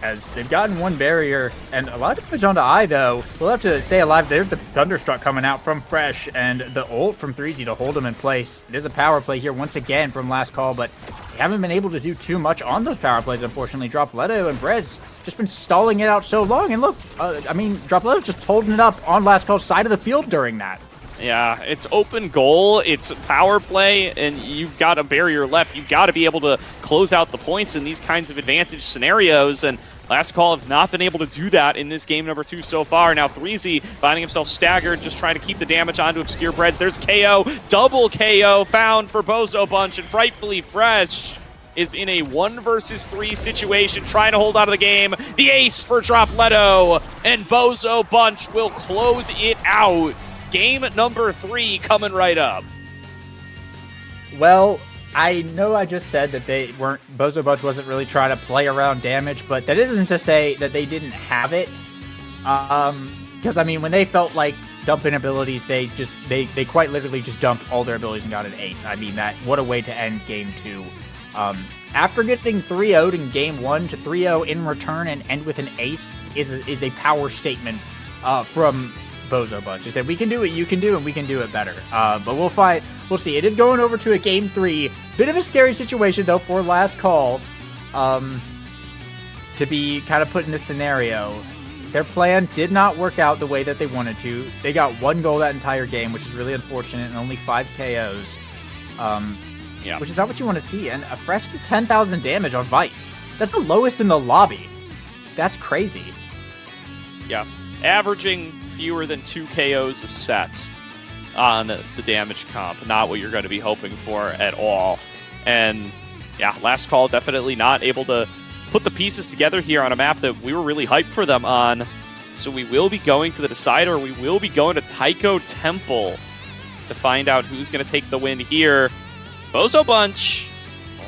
B: As they've gotten one barrier and a lot of damage onto I, though. We'll have to stay alive. There's the Thunderstruck coming out from Fresh and the ult from 3Z to hold him in place. There's a power play here once again from last call, but they haven't been able to do too much on those power plays, unfortunately. Dropletto and Bread's just been stalling it out so long. And look, I mean, Dropletto's just holding it up on last call's side of the field during that.
A: Yeah, it's open goal, it's power play, and you've got a barrier left. You've got to be able to close out the points in these kinds of advantage scenarios, and Last Call have not been able to do that in this game number 2 so far. Now 3Z finding himself staggered, just trying to keep the damage onto Obscure Breads. There's KO, double KO found for Bozo Bunch, and Frightfully Fresh is in a 1 versus 3 situation, trying to hold out of the game. The ace for Dropletto, and Bozo Bunch will close it out. Game number 3 coming right up.
B: Well, I know I just said that Bozo Bunch wasn't really trying to play around damage, but that isn't to say that they didn't have it. Because, I mean, when they felt like dumping abilities, they quite literally just dumped all their abilities and got an ace. I mean, what a way to end game 2. After getting 3-0'd in game 1 to 3-0 in return and end with an ace is a power statement from Bozo Bunch. They said, we can do what you can do, and we can do it better. But we'll see. It is going over to a game 3. Bit of a scary situation, though, for Last Call to be kind of put in this scenario. Their plan did not work out the way that they wanted to. They got 1 goal that entire game, which is really unfortunate, and only 5 KOs.
A: Yeah.
B: Which is not what you want to see. And a fresh to 10,000 damage on Vice. That's the lowest in the lobby. That's crazy.
A: Yeah. Averaging fewer than 2 KOs a set on the damage comp. Not what you're going to be hoping for at all. And yeah, Last Call definitely not able to put the pieces together here on a map that we were really hyped for them on. So we will be going to the decider. We will be going to Taiko Temple to find out who's going to take the win here. Bozo Bunch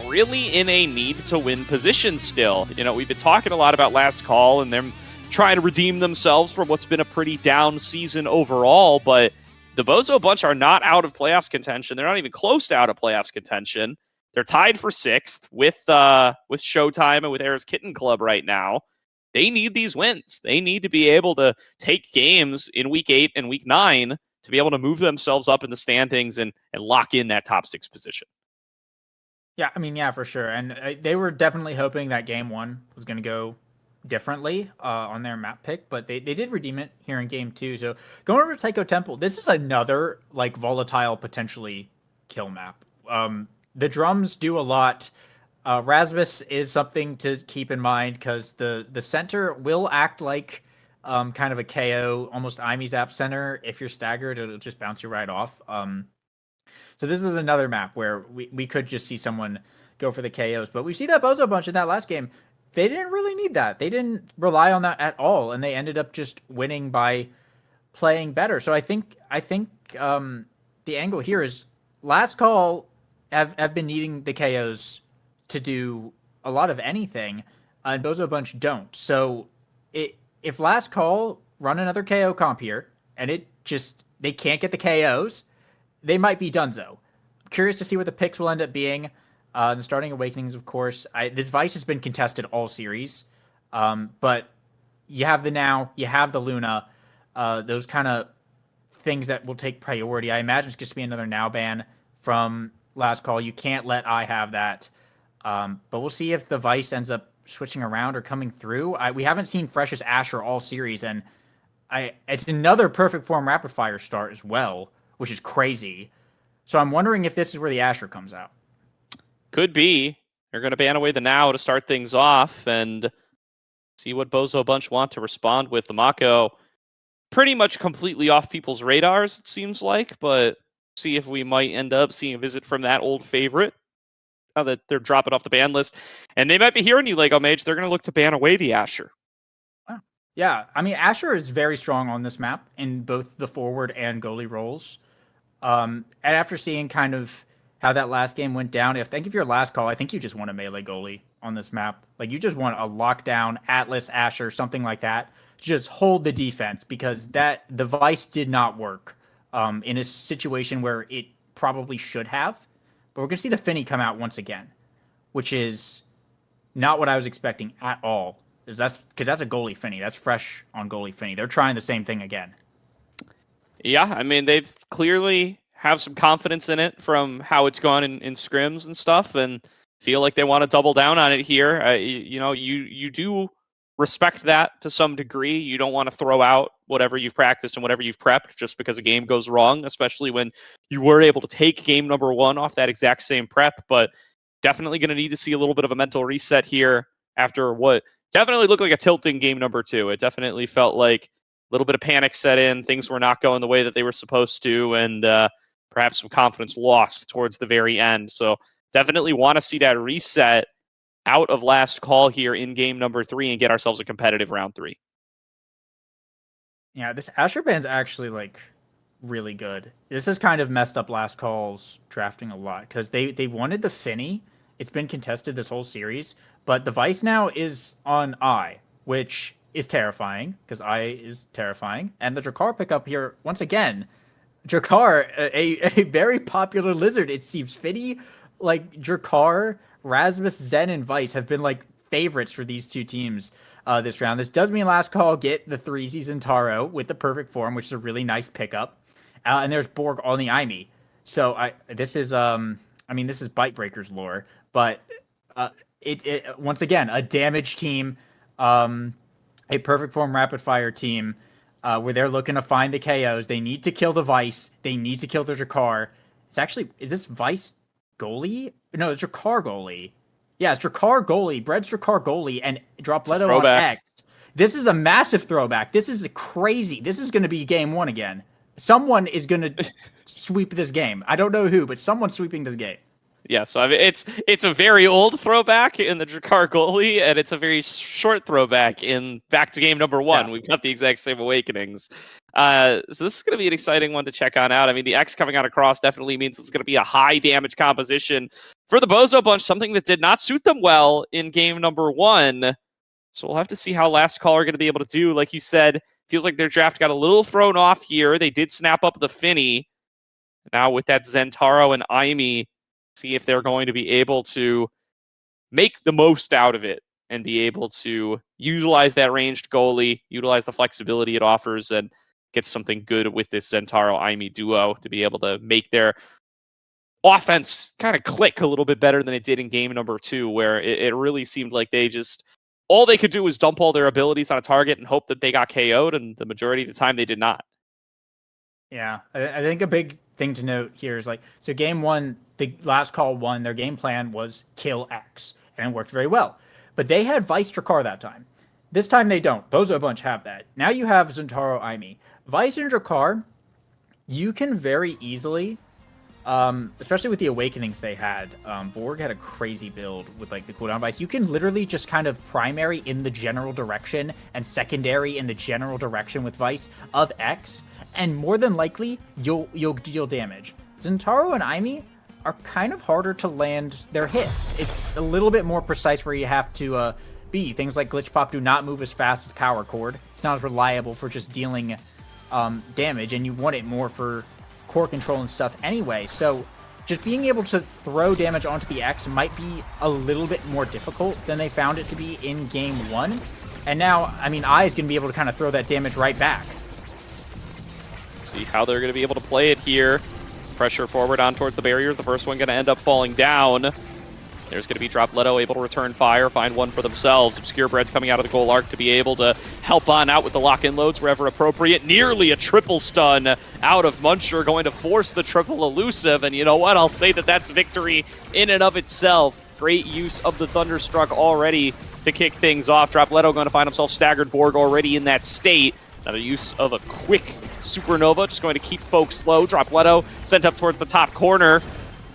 A: really in a need-to-win position still. You know, we've been talking a lot about Last Call and them trying to redeem themselves from what's been a pretty down season overall, but the Bozo Bunch are not out of playoffs contention. They're not even close to out of playoffs contention. They're tied for 6th with Showtime and with Era's Kitten Club right now. They need these wins. They need to be able to take games in Week 8 and Week 9 to be able to move themselves up in the standings and lock in that top 6 position.
B: Yeah, I mean, yeah, for sure. And they were definitely hoping that game 1 was going to go differently on their map pick, but they did redeem it here in game 2. So going over to Taiko Temple, this is another like volatile, potentially kill map. The drums do a lot. Rasmus is something to keep in mind because the center will act like kind of a KO, almost IME Zap center. If you're staggered, it'll just bounce you right off. So this is another map where we could just see someone go for the KOs. But we see that Bozo Bunch in that last game. They didn't really need that. They didn't rely on that at all, and they ended up just winning by playing better. So I think the angle here is Last Call have been needing the KOs to do a lot of anything, and Bozo Bunch don't. So if Last Call run another KO comp here, and they can't get the KOs, they might be donezo. Curious to see what the picks will end up being. The Starting Awakenings, of course. This Vice has been contested all series. But you have the Now, you have the Luna. Those kind of things that will take priority. I imagine it's going to be another Now ban from Last Call. You can't let I have that. But we'll see if the Vice ends up switching around or coming through. We haven't seen Fresh's Asher all series, and it's another perfect form rapid fire start as well, which is crazy. So I'm wondering if this is where the Asher comes out.
A: Could be. They're going to ban away the Now to start things off and see what Bozo Bunch want to respond with. The Mako pretty much completely off people's radars, it seems like, but see if we might end up seeing a visit from that old favorite now that they're dropping off the ban list. And they might be hearing you, Lego Mage. They're going to look to ban away the Asher.
B: Wow. Yeah, I mean, Asher is very strong on this map in both the forward and goalie roles. And after seeing kind of how that last game went down, if you're Last Call, I think you just want a melee goalie on this map. Like, you just want a lockdown, Atlas, Asher, something like that. Just hold the defense, because the Vice did not work in a situation where it probably should have. But we're going to see the Finny come out once again, which is not what I was expecting at all. Because that's a goalie Finny. That's fresh on goalie Finny. They're trying the same thing again.
A: Yeah, I mean, they've clearly have some confidence in it from how it's gone in scrims and stuff, and feel like they want to double down on it here. You do respect that to some degree. You don't want to throw out whatever you've practiced and whatever you've prepped just because a game goes wrong, especially when you were able to take game number 1 off that exact same prep. But definitely going to need to see a little bit of a mental reset here after what definitely looked like a tilting game number 2. It definitely felt like a little bit of panic set in. Things were not going the way that they were supposed to, and perhaps some confidence lost towards the very end. So definitely want to see that reset out of last call here in game number 3 and get ourselves a competitive round 3.
B: Yeah, this Asher band's actually like really good. This has kind of messed up last call's drafting a lot, because they wanted the Finny. It's been contested this whole series, but the Vice now is on I, which is terrifying, because I is terrifying. And the Drakkar pickup here, once again, Drakkar, a very popular lizard, it seems. Finny, like Drakkar, Rasmus, Zen, and Vice have been like favorites for these two teams this round. This does mean last call get the 3Zs and Taro with the perfect form, which is a really nice pickup. And there's Borg on the Imi. So this is Bite Breakers lore, but it once again, a damage team, a perfect form rapid fire team, where they're looking to find the KOs. They need to kill the Vice. They need to kill the Drakkar. Is this Vice goalie? No, it's Drakkar goalie. Yeah, it's Drakkar goalie. Bread's Drakkar goalie, and Dropletto on X. This is a massive throwback. This is crazy. This is going to be game 1 again. Someone is going to sweep this game. I don't know who, but someone's sweeping this game.
A: Yeah, so I mean, it's a very old throwback in the Drakkar goalie, and it's a very short throwback in back to game number 1. Yeah. We've got the exact same awakenings. So this is going to be an exciting one to check on out. I mean, the X coming out across definitely means it's going to be a high damage composition for the Bozo Bunch, something that did not suit them well in game number 1. So we'll have to see how last call are going to be able to do. Like you said, feels like their draft got a little thrown off here. They did snap up the Finny. Now with that Zentaro and Aimi, see if they're going to be able to make the most out of it and be able to utilize that ranged goalie, utilize the flexibility it offers, and get something good with this Zentaro-Aimi duo to be able to make their offense kind of click a little bit better than it did in game number 2, where it really seemed like all they could do was dump all their abilities on a target and hope that they got KO'd, and the majority of the time they did not.
B: Yeah, I think a big thing to note here is so game 1, the last call 1, their game plan was kill X, and it worked very well. But they had Vice Drakkar that time. This time they don't. Bozo Bunch have that. Now you have Zentaro Aimi. Vice and Drakkar, you can very easily, especially with the awakenings they had, Borg had a crazy build with the cooldown Vice. You can literally just kind of primary in the general direction and secondary in the general direction with Vice of X, and more than likely you'll deal damage. Zentaro and Aimi are kind of harder to land their hits. It's a little bit more precise where you have to be. Things like Glitch Pop do not move as fast as Power Chord. It's not as reliable for just dealing damage, and you want it more for core control and stuff anyway. So just being able to throw damage onto the X might be a little bit more difficult than they found it to be in game 1. And now, I mean, I is going to be able to kind of throw that damage right back.
A: See how they're going to be able to play it here. Pressure forward on towards the barrier. The first one going to end up falling down. There's going to be Dropletto able to return fire, find one for themselves. Obscure Bread's coming out of the goal arc to be able to help on out with the lock-in loads wherever appropriate. Nearly a triple stun out of Muncher, going to force the triple elusive. And you know what? I'll say that that's victory in and of itself. Great use of the Thunderstruck already to kick things off. Dropletto going to find himself staggered. Borg already in that state. Another use of a quick supernova, just going to keep folks low. Dropletto sent up towards the top corner.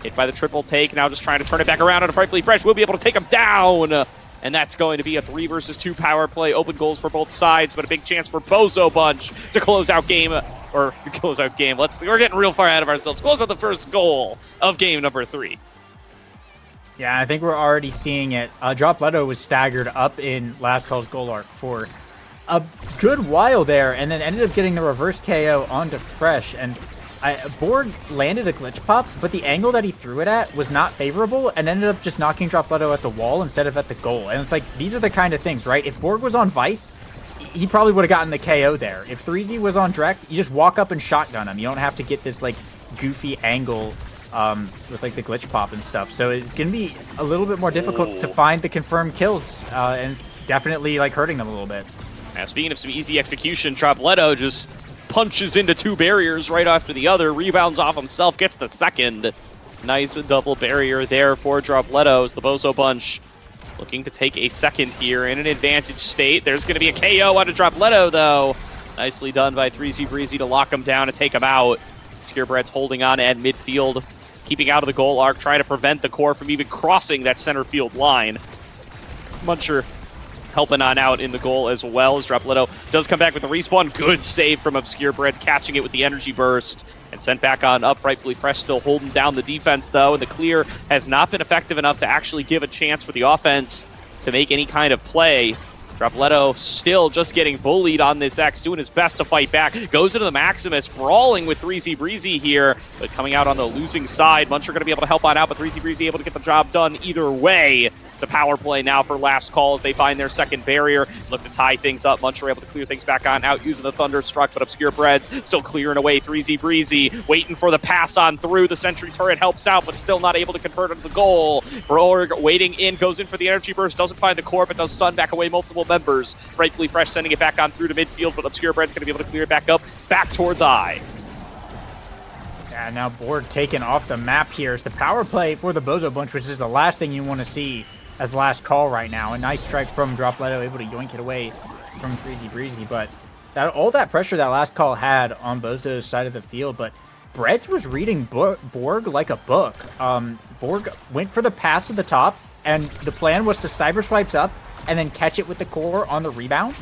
A: Hit by the triple take, now just trying to turn it back around on a Frightfully Fresh. We'll be able to take him down. And that's going to be a 3 versus 2 power play. Open goals for both sides, but a big chance for Bozo Bunch to close out game. We're getting real far ahead of ourselves. Close out the first goal of game number 3.
B: Yeah, I think we're already seeing it. Dropletto was staggered up in Last Call's goal arc for a good while there, and then ended up getting the reverse KO onto Fresh. And Borg landed a glitch pop, but the angle that he threw it at was not favorable, and ended up just knocking Dropletto at the wall instead of at the goal. And it's like, these are the kind of things, right? If Borg was on Vice, he probably would have gotten the KO there. If 3Z was on Drek, you just walk up and shotgun him. You don't have to get this like goofy angle with like the glitch pop and stuff. So it's gonna be a little bit more difficult to find the confirmed kills, and it's definitely like hurting them a little bit.
A: Now, speaking of some easy execution, Dropletto just punches into 2 barriers right after the other, rebounds off himself, gets the second. Nice double barrier there for Dropletto as the Bozo Bunch looking to take a second here in an advantage state. There's going to be a KO out of Dropletto, though. Nicely done by 3Z Breezy to lock him down and take him out. Obscurebread's holding on at midfield, keeping out of the goal arc, trying to prevent the core from even crossing that center field line. Muncher helping on out in the goal as well as Dropletto does come back with the respawn. Good save from Obscurebread, catching it with the energy burst and sent back on up. Rightfully Fresh still holding down the defense, though, and the clear has not been effective enough to actually give a chance for the offense to make any kind of play. Dropletto still just getting bullied on this X, doing his best to fight back. Goes into the Maximus, brawling with 3Z Breezy here, but coming out on the losing side. Muncher going to be able to help on out, but 3Z Breezy able to get the job done either way. It's a power play now for Last Call as they find their second barrier. Look to tie things up. Muncher able to clear things back on out using the Thunderstruck, but Obscurebread's still clearing away 3Z Breezy, waiting for the pass on through. The Sentry Turret helps out, but still not able to convert into the goal. Brawler waiting in, goes in for the energy burst, doesn't find the core, but does stun back away multiple members. Rightfully Fresh sending it back on through to midfield, but Obscurebread's going to be able to clear it back up, back towards I.
B: Yeah, now Borg taken off the map here. It's the power play for the Bozo Bunch, which is the last thing you want to see as Last Call right now. A nice strike from Dropletto, able to yoink it away from 3Z Breezy, but all that pressure that Last Call had on Bozo's side of the field, but Breads was reading Borg like a book. Borg went for the pass to the top, and the plan was to cyber swipes up and then catch it with the core on the rebound.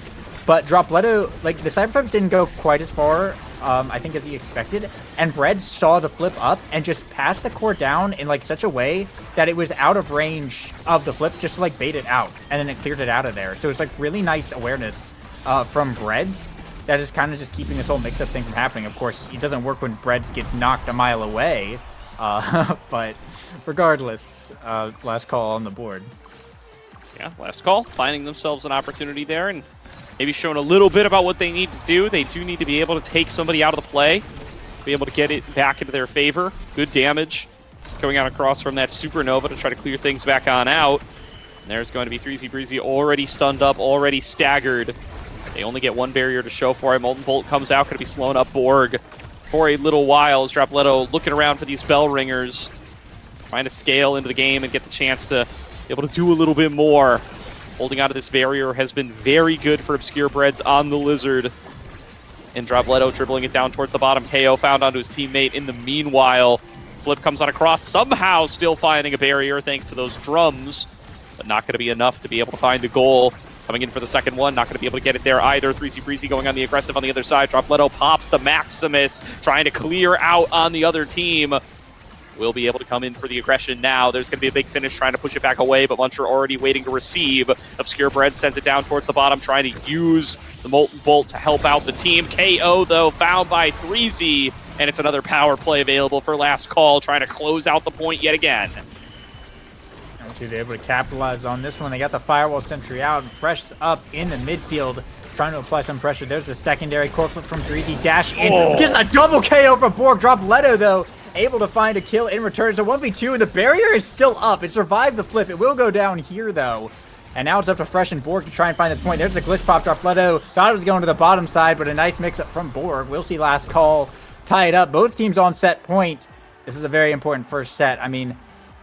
B: But Dropletto, like, the cyber swipes didn't go quite as far, I think, as he expected. And Bread saw the flip up and just passed the core down in, like, such a way that it was out of range of the flip, just to, like, bait it out. And then it cleared it out of there. So it's, like, really nice awareness from Breads that is kind of just keeping this whole mix-up thing from happening. Of course, it doesn't work when Breads gets knocked a mile away. But regardless, Last Call on the board.
A: Yeah, Last Call finding themselves an opportunity there and maybe showing a little bit about what they need to do. They do need to be able to take somebody out of the play, be able to get it back into their favor. Good damage going out across from that Supernova to try to clear things back on out. And there's going to be 3Z Breezy already stunned up, already staggered. They only get one barrier to show for it. Molten Bolt comes out, going to be slowing up Borg for a little while as Dropletto looking around for these bell ringers, trying to scale into the game and get the chance to be able to do a little bit more. Holding out of this barrier has been very good for Obscurebreads on the Lizard. And Dropletto dribbling it down towards the bottom. KO found onto his teammate in the meanwhile. Flip comes on across, somehow still finding a barrier thanks to those drums, but not going to be enough to be able to find a goal. Coming in for the second one, not going to be able to get it there either. 3Z Breezy going on the aggressive on the other side. Dropletto pops the Maximus, trying to clear out on the other team. Will be able to come in for the aggression now. There's going to be a big finish trying to push it back away, but Muncher already waiting to receive. Obscurebread sends it down towards the bottom, trying to use the Molten Bolt to help out the team. KO, though, found by 3Z, and it's another power play available for Last Call, trying to close out the point yet again.
B: They're able to capitalize on this one. They got the Firewall Sentry out, and Fresh up in the midfield, trying to apply some pressure. There's the secondary core flip from 3Z. Dash in, gets a double KO from Borg. Dropletto, though, able to find a kill in return. It's a 1v2, and the barrier is still up. It survived the flip. It will go down here, though. And now it's up to Fresh and Borg to try and find the point. There's a glitch pop. Dropletto thought it was going to the bottom side, but a nice mix-up from Borg. We'll see Last Call tie it up. Both teams on set point. This is a very important first set. I mean,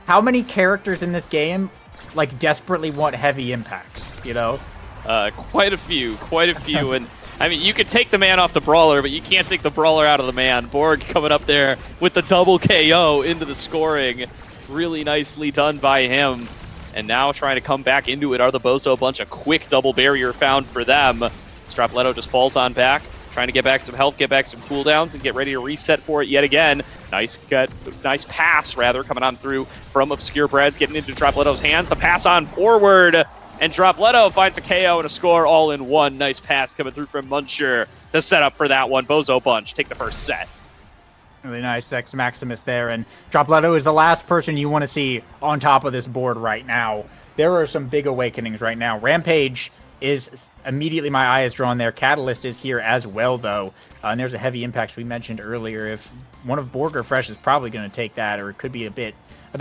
B: how many characters in this game, like, desperately want heavy impacts, you know?
A: Quite a few. And I mean, you could take the man off the Brawler, but you can't take the Brawler out of the man. Borg coming up there with the double KO into the scoring. Really nicely done by him. And now trying to come back into it are the Bozo Bunch. A quick double barrier found for them. Dropletto just falls on back. trying to get back some health, get back some cooldowns, and get ready to reset for it yet again. Nice pass, rather, coming on through from Obscure Breads, getting into Dropletto's hands. The pass on forward, and Dropletto finds a KO and a score all in one. Nice pass coming through from Muncher. The setup for that one. Bozo Bunch take the first set.
B: Really nice X Maximus there, and Dropletto is the last person you want to see on top of this board right now. There are some big awakenings right now. Rampage is immediately, my eye is drawn there. Catalyst is here as well, though. And there's a heavy impact we mentioned earlier. If one of Borg or Fresh is probably going to take that, or it could be a bit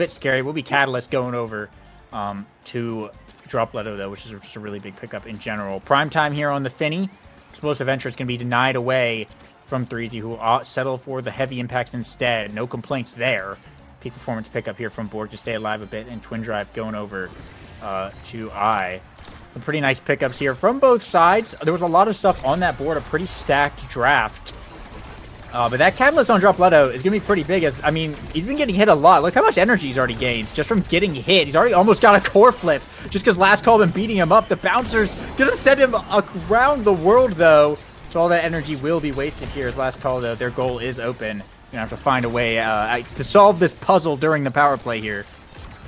B: scary. It will be Catalyst going over to Dropletto, though, which is just a really big pickup in general. Prime time here on the Finny. Explosive Venture is going to be denied away from 3Z, who will settle for the heavy impacts instead. No complaints there. Peak performance pickup here from Borg to stay alive a bit, and Twin Drive going over to I. Some pretty nice pickups here from both sides. There was a lot of stuff on that board, a pretty stacked draft. But that Catalyst on Dropletto is going to be pretty big. As I mean, he's been getting hit a lot. Look how much energy he's already gained just from getting hit. He's already almost got a core flip just because last call been beating him up. The Bouncer's going to send him around the world, though. So all that energy will be wasted here as last call, though. Their goal is open. You're going to have to find a way to solve this puzzle during the power play here.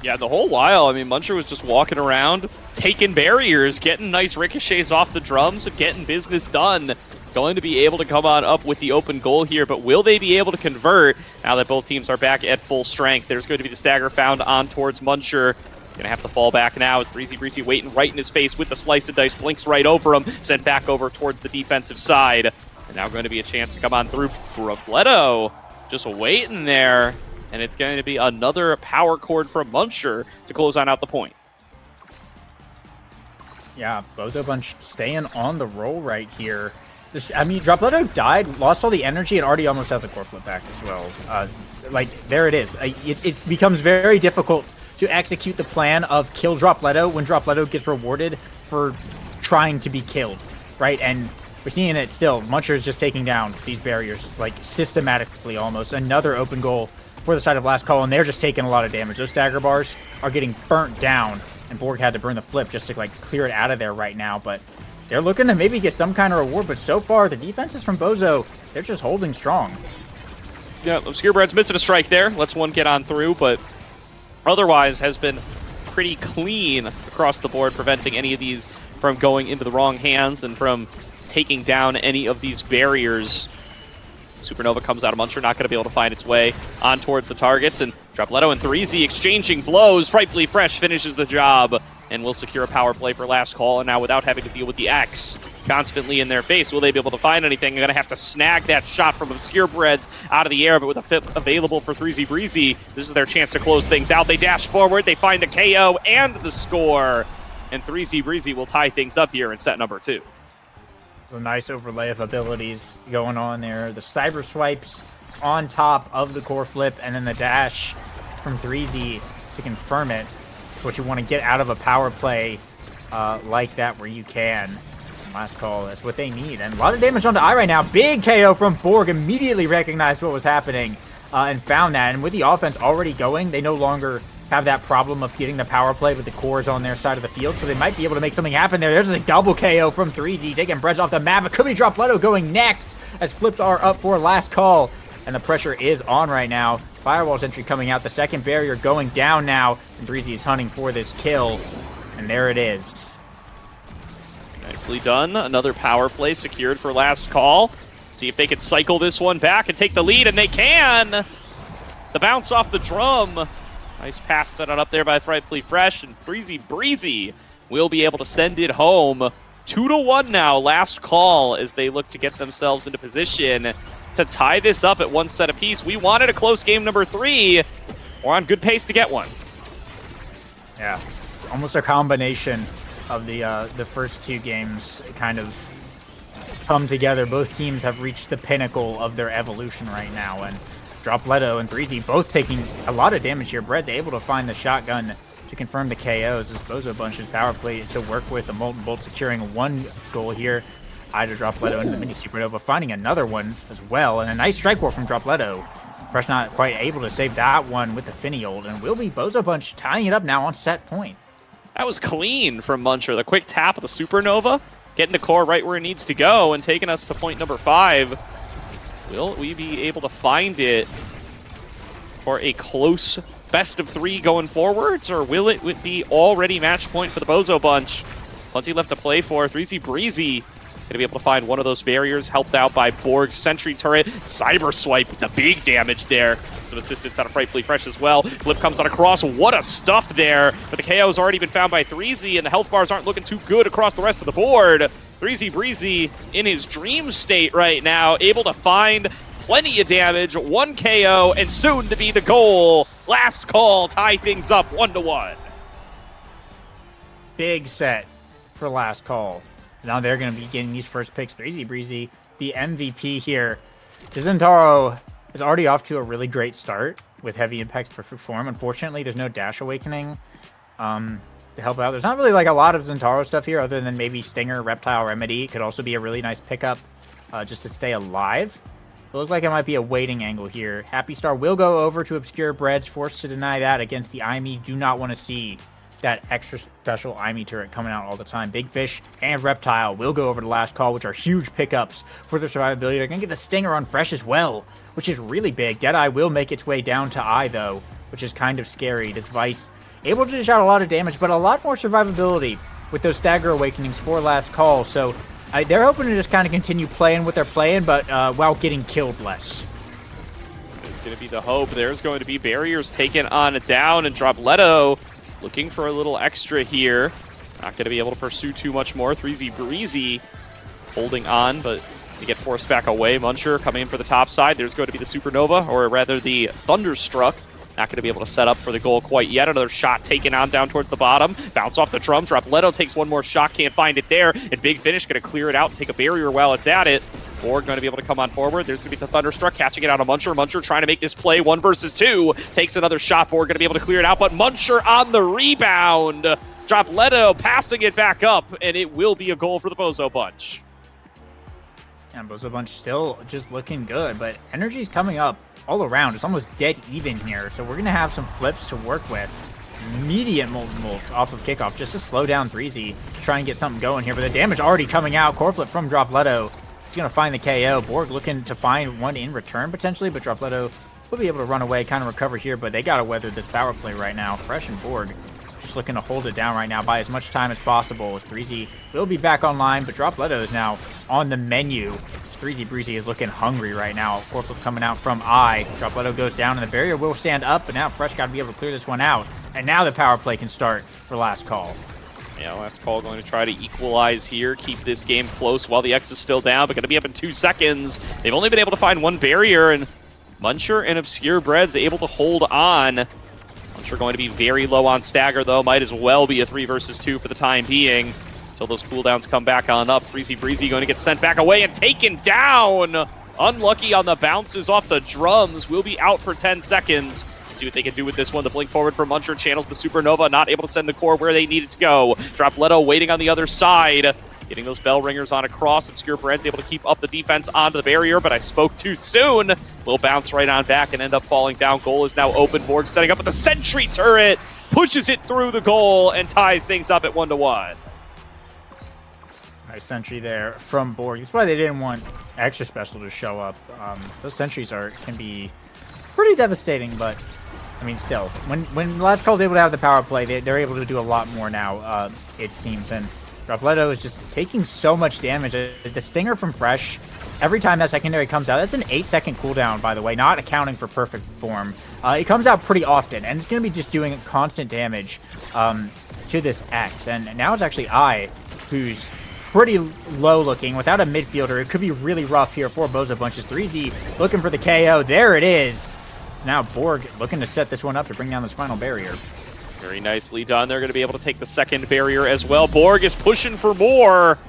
A: Yeah, the whole while, I mean, Muncher was just walking around, taking barriers, getting nice ricochets off the drums, and getting business done. Going to be able to come on up with the open goal here, but will they be able to convert now that both teams are back at full strength? There's going to be the stagger found on towards Muncher. He's going to have to fall back now as 3Z Breezy waiting right in his face with the slice of dice, blinks right over him, sent back over towards the defensive side. And now going to be a chance to come on through. Dropletto just waiting there. And it's going to be another power chord from Muncher to close on out the point.
B: Yeah, Bozo Bunch staying on the roll right here. I mean, Dropletto died, lost all the energy, and already almost has a core flip back as well. There it is. It becomes very difficult to execute the plan of kill Dropletto when Dropletto gets rewarded for trying to be killed, right? And we're seeing it still. Muncher's just taking down these barriers, like, systematically almost. Another open goal for the side of last call, and they're just taking a lot of damage. Those stagger bars are getting burnt down, and Borg had to burn the flip just to, like, clear it out of there right now, but they're looking to maybe get some kind of reward, but so far, the defenses from Bozo, they're just holding strong.
A: Yeah, Obscure Bread's missing a strike there. Lets one get on through, but otherwise has been pretty clean across the board, preventing any of these from going into the wrong hands and from taking down any of these barriers. Supernova comes out of Muncher, not going to be able to find its way on towards the targets, and Dropletto and 3Z exchanging blows. Frightfully Fresh finishes the job and will secure a power play for last call, and now without having to deal with the X constantly in their face, will they be able to find anything? They're going to have to snag that shot from Obscure Breads out of the air, but with a FIP available for 3Z Breezy, this is their chance to close things out. They dash forward, they find the KO and the score, and 3Z Breezy will tie things up here in set number 2.
B: A nice overlay of abilities going on there. The cyber swipes on top of the core flip, and then the dash from 3Z to confirm it. It's what you want to get out of a power play like that where you can. Last call, that's what they need. And a lot of damage onto I right now. Big KO from Borg. Immediately recognized what was happening and found that. And with the offense already going, they no longer have that problem of getting the power play with the cores on their side of the field, so they might be able to make something happen there. There's a double KO from 3Z, taking Breads off the map. It could be Dropletto going next as flips are up for last call, and the pressure is on right now. Firewall's entry coming out, the second barrier going down now, and 3Z is hunting for this kill, and there it is.
A: Nicely done. Another power play secured for last call. See if they can cycle this one back and take the lead, and they can! The bounce off the drum. Nice pass set up there by Frightfully Fresh, and 3Z Breezy will be able to send it home. 2-1 now, last call, as they look to get themselves into position to tie this up at one set apiece. We wanted a close game number 3. We're on good pace to get one.
B: Yeah, almost a combination of the first two games kind of come together. Both teams have reached the pinnacle of their evolution right now, and Dropletto and 3Z both taking a lot of damage here. Bread's able to find the shotgun to confirm the KOs as Bozo Bunch's power play to work with. The Molten Bolt securing one goal here. Ida Dropletto into the Mini Supernova, finding another one as well. And a nice strike war from Dropletto. Fresh not quite able to save that one with the Finny ult, and will be Bozo Bunch tying it up now on set point.
A: That was clean from Muncher. The quick tap of the Supernova getting the core right where it needs to go and taking us to point number 5. Will we be able to find it for a close best of 3 going forwards, or will it be already match point for the Bozo Bunch? Plenty left to play for. 3Z Breezy going to be able to find one of those barriers, helped out by Borg's Sentry Turret. Cyber Swipe with the big damage there. Some assistance out of Frightfully Fresh as well. Flip comes on across. What a stuff there. But the KO's already been found by 3Z, and the health bars aren't looking too good across the rest of the board. 3Z Breezy in his dream state right now, able to find plenty of damage, 1 KO, and soon to be the goal. Last call, tie things up 1-1.
B: Big set for last call. Now they're going to be getting these first picks. 3Z Breezy, the MVP here. Zentaro is already off to a really great start with Heavy Impact's perfect form. Unfortunately, there's no Dash Awakening to help out. There's not really like a lot of Zentaro stuff here other than maybe Stinger, Reptile Remedy. Could also be a really nice pickup just to stay alive. It looks like it might be a waiting angle here. Happy Star will go over to Obscure Breads, forced to deny that against the IME. Do not want to see that extra special IME turret coming out all the time. Big Fish and Reptile will go over to Last Call, which are huge pickups for their survivability. They're going to get the Stinger on Fresh as well, which is really big. Deadeye will make its way down to I, though, which is kind of scary. This Vice able to dish out a lot of damage, but a lot more survivability with those Stagger Awakenings for Last Call. So they're hoping to just kind of continue playing what they're playing, but while getting killed less.
A: It's going to be the hope. There's going to be barriers taken on down, and Dropletto looking for a little extra here. Not going to be able to pursue too much more. 3Z Breezy holding on, but to get forced back away. Muncher coming in for the top side. There's going to be the Supernova, or rather the Thunderstruck. Not going to be able to set up for the goal quite yet. Another shot taken on down towards the bottom. Bounce off the drum. Dropletto takes one more shot. Can't find it there. And Big Finish going to clear it out and take a barrier while it's at it. Borg going to be able to come on forward. There's going to be the Thunderstruck catching it out of Muncher. Muncher trying to make this play 1 versus 2. Takes another shot. Borg going to be able to clear it out, but Muncher on the rebound. Dropletto passing it back up, and it will be a goal for the Bozo Bunch.
B: And Bozo Bunch still just looking good, but energy's coming up all around. It's almost dead even here, so we're going to have some flips to work with. Immediate Molten Molts off of kickoff just to slow down 3Z, try and get something going here, but the damage already coming out. Core flip from Dropletto. He's going to find the KO. Borg looking to find one in return potentially, but Dropletto will be able to run away, kind of recover here, but they got to weather this power play right now. Fresh and Borg just looking to hold it down right now, buy as much time as possible. As 3Z will be back online, but Dropletto is now on the menu. 3Z Breezy is looking hungry right now. Core flip coming out from I. Dropletto goes down, and the barrier will stand up, but now Fresh got to be able to clear this one out. And now the power play can start for Last Call.
A: Yeah, Last Call going to try to equalize here, keep this game close while the X is still down, but going to be up in 2 seconds. They've only been able to find one barrier, and Muncher and Obscure Breads able to hold on. Muncher going to be very low on stagger, though. Might as well be a 3 versus 2 for the time being until those cooldowns come back on up. 3Z Breezy going to get sent back away and taken down. Unlucky on the bounces off the drums. Will be out for 10 seconds. Let's see what they can do with this one. The blink forward from Muncher channels the Supernova, not able to send the core where they need it to go. Dropletto waiting on the other side. Getting those bell ringers on across. Obscure Bread's able to keep up the defense onto the barrier, but I spoke too soon. Will bounce right on back and end up falling down. Goal is now open. Borg setting up with the Sentry Turret. Pushes it through the goal and ties things up at 1-1.
B: Nice sentry there from Borg. That's why they didn't want extra special to show up. Those sentries can be pretty devastating, but I mean, still, when Last Call is able to have the power play, they're able to do a lot more now, it seems. And Dropletto is just taking so much damage. The Stinger from Fresh, every time that secondary comes out, that's an 8-second cooldown, by the way, not accounting for perfect form. It comes out pretty often, and it's going to be just doing constant damage to this X. And now it's actually I who's pretty low looking without a midfielder. It could be really rough here for Bozo Bunches. 3Z looking for the KO. There it is. Now Borg looking to set this one up to bring down this final barrier.
A: Very nicely done. They're going to be able to take the second barrier as well. Borg is pushing for more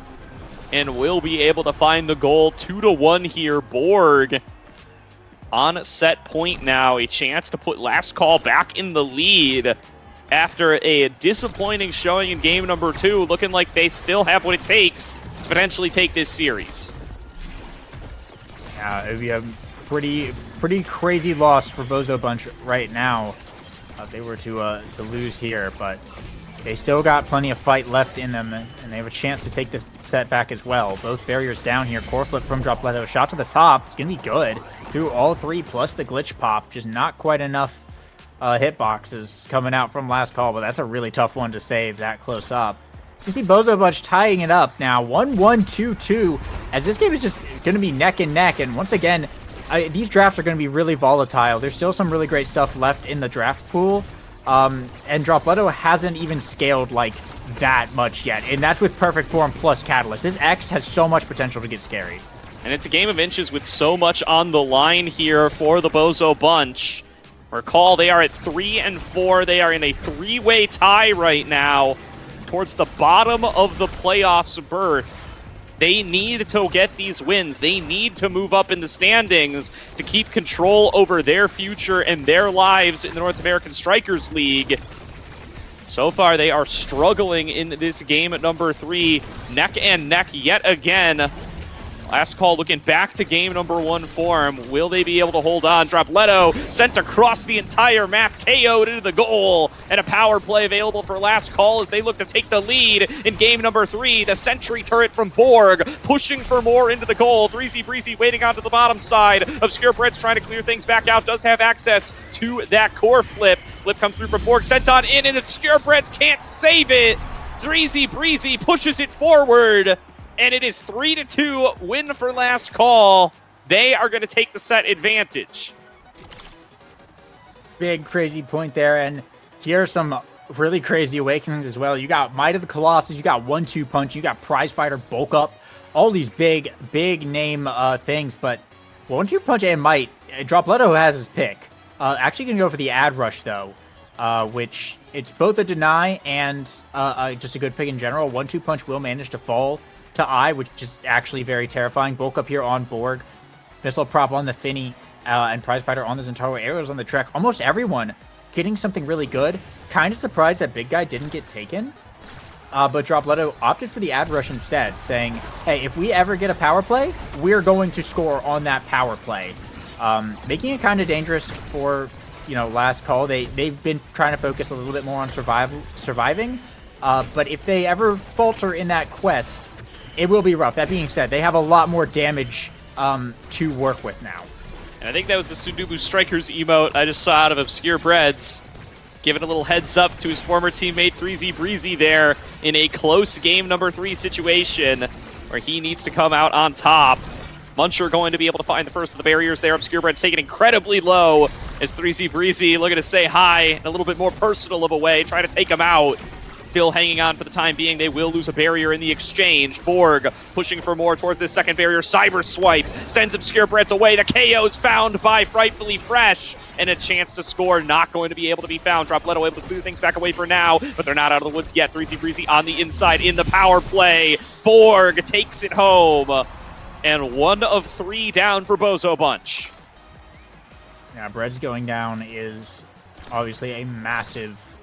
A: and will be able to find the goal. 2-1 here. Borg on set point now. A chance to put Last Call back in the lead after a disappointing showing in game number 2. Looking like they still have what it takes to potentially take this series.
B: Yeah, it would be a pretty crazy loss for Bozo Bunch right now if they were to lose here, but they still got plenty of fight left in them, and they have a chance to take this set back as well. Both barriers down here. Core flip from Dropletto. Shot to the top. It's going to be good. Through all three, plus the glitch pop. Just not quite enough hitboxes coming out from last call, but that's a really tough one to save that close up. You can see Bozo Bunch tying it up now. 1-1, 2-2, as this game is just going to be neck and neck. And once again, these drafts are going to be really volatile. There's still some really great stuff left in the draft pool. And Dropletto hasn't even scaled like that much yet, and that's with Perfect Form plus Catalyst. This X has so much potential to get scary.
A: And it's a game of inches with so much on the line here for the Bozo Bunch. Recall, they are at 3-4. They are in a three-way tie right now towards the bottom of the playoffs berth. They need to get these wins. They need to move up in the standings to keep control over their future and their lives in the North American Strikers League. So far, they are struggling in this game at number 3, neck and neck yet again. Last call looking back to game number 1 form. Will they be able to hold on? Dropletto sent across the entire map, KO'd into the goal, and a power play available for last call as they look to take the lead in game number 3. The sentry turret from Borg pushing for more into the goal. 3Z Breezy waiting onto the bottom side. Obscure Bread's trying to clear things back out, does have access to that core flip. Flip comes through from Borg, sent on in, and Obscure Breads can't save it. 3Z Breezy pushes it forward. And it is 3-2 win for last call. They are going to take the set advantage.
B: Big crazy point there, and here are some really crazy awakenings as well. You got Might of the Colossus, you got 1-2 Punch, you got Prize Fighter, Bulk Up, all these big name things, but 1-2 Punch and Might, Dropletto has his pick. Actually going to go for the Ad Rush though, which it's both a deny and just a good pick in general. 1-2 Punch will manage to fall to I, which is actually very terrifying. Bulk Up here on Borg. Missile Prop on the Finny, and Prize Fighter on the Zentaro. Arrows on the Trek. Almost everyone getting something really good. Kind of surprised that Big Guy didn't get taken. But Dropletto opted for the Ad Rush instead, saying, hey, if we ever get a power play, we're going to score on that power play. Making it kind of dangerous for, last call. They've been trying to focus a little bit more on surviving. But if they ever falter in that quest, it will be rough. That being said, they have a lot more damage to work with now.
A: And I think that was the Sudobu Strikers emote I just saw out of Obscure Breads, giving a little heads up to his former teammate 3Z Breezy there in a close game number 3 situation where he needs to come out on top. Muncher going to be able to find the first of the barriers there. Obscure Breads taken incredibly low as 3Z Breezy looking to say hi in a little bit more personal of a way, trying to take him out. Still hanging on for the time being. They will lose a barrier in the exchange. Borg pushing for more towards this second barrier. Cyber Swipe sends Obscure Breads away. The KO's found by Frightfully Fresh, and a chance to score not going to be able to be found. Dropletto able to clear things back away for now, but they're not out of the woods yet. 3Z Breezy on the inside in the power play. Borg takes it home, and 1 of 3 down for Bozo Bunch.
B: Yeah, Breads going down is obviously a massive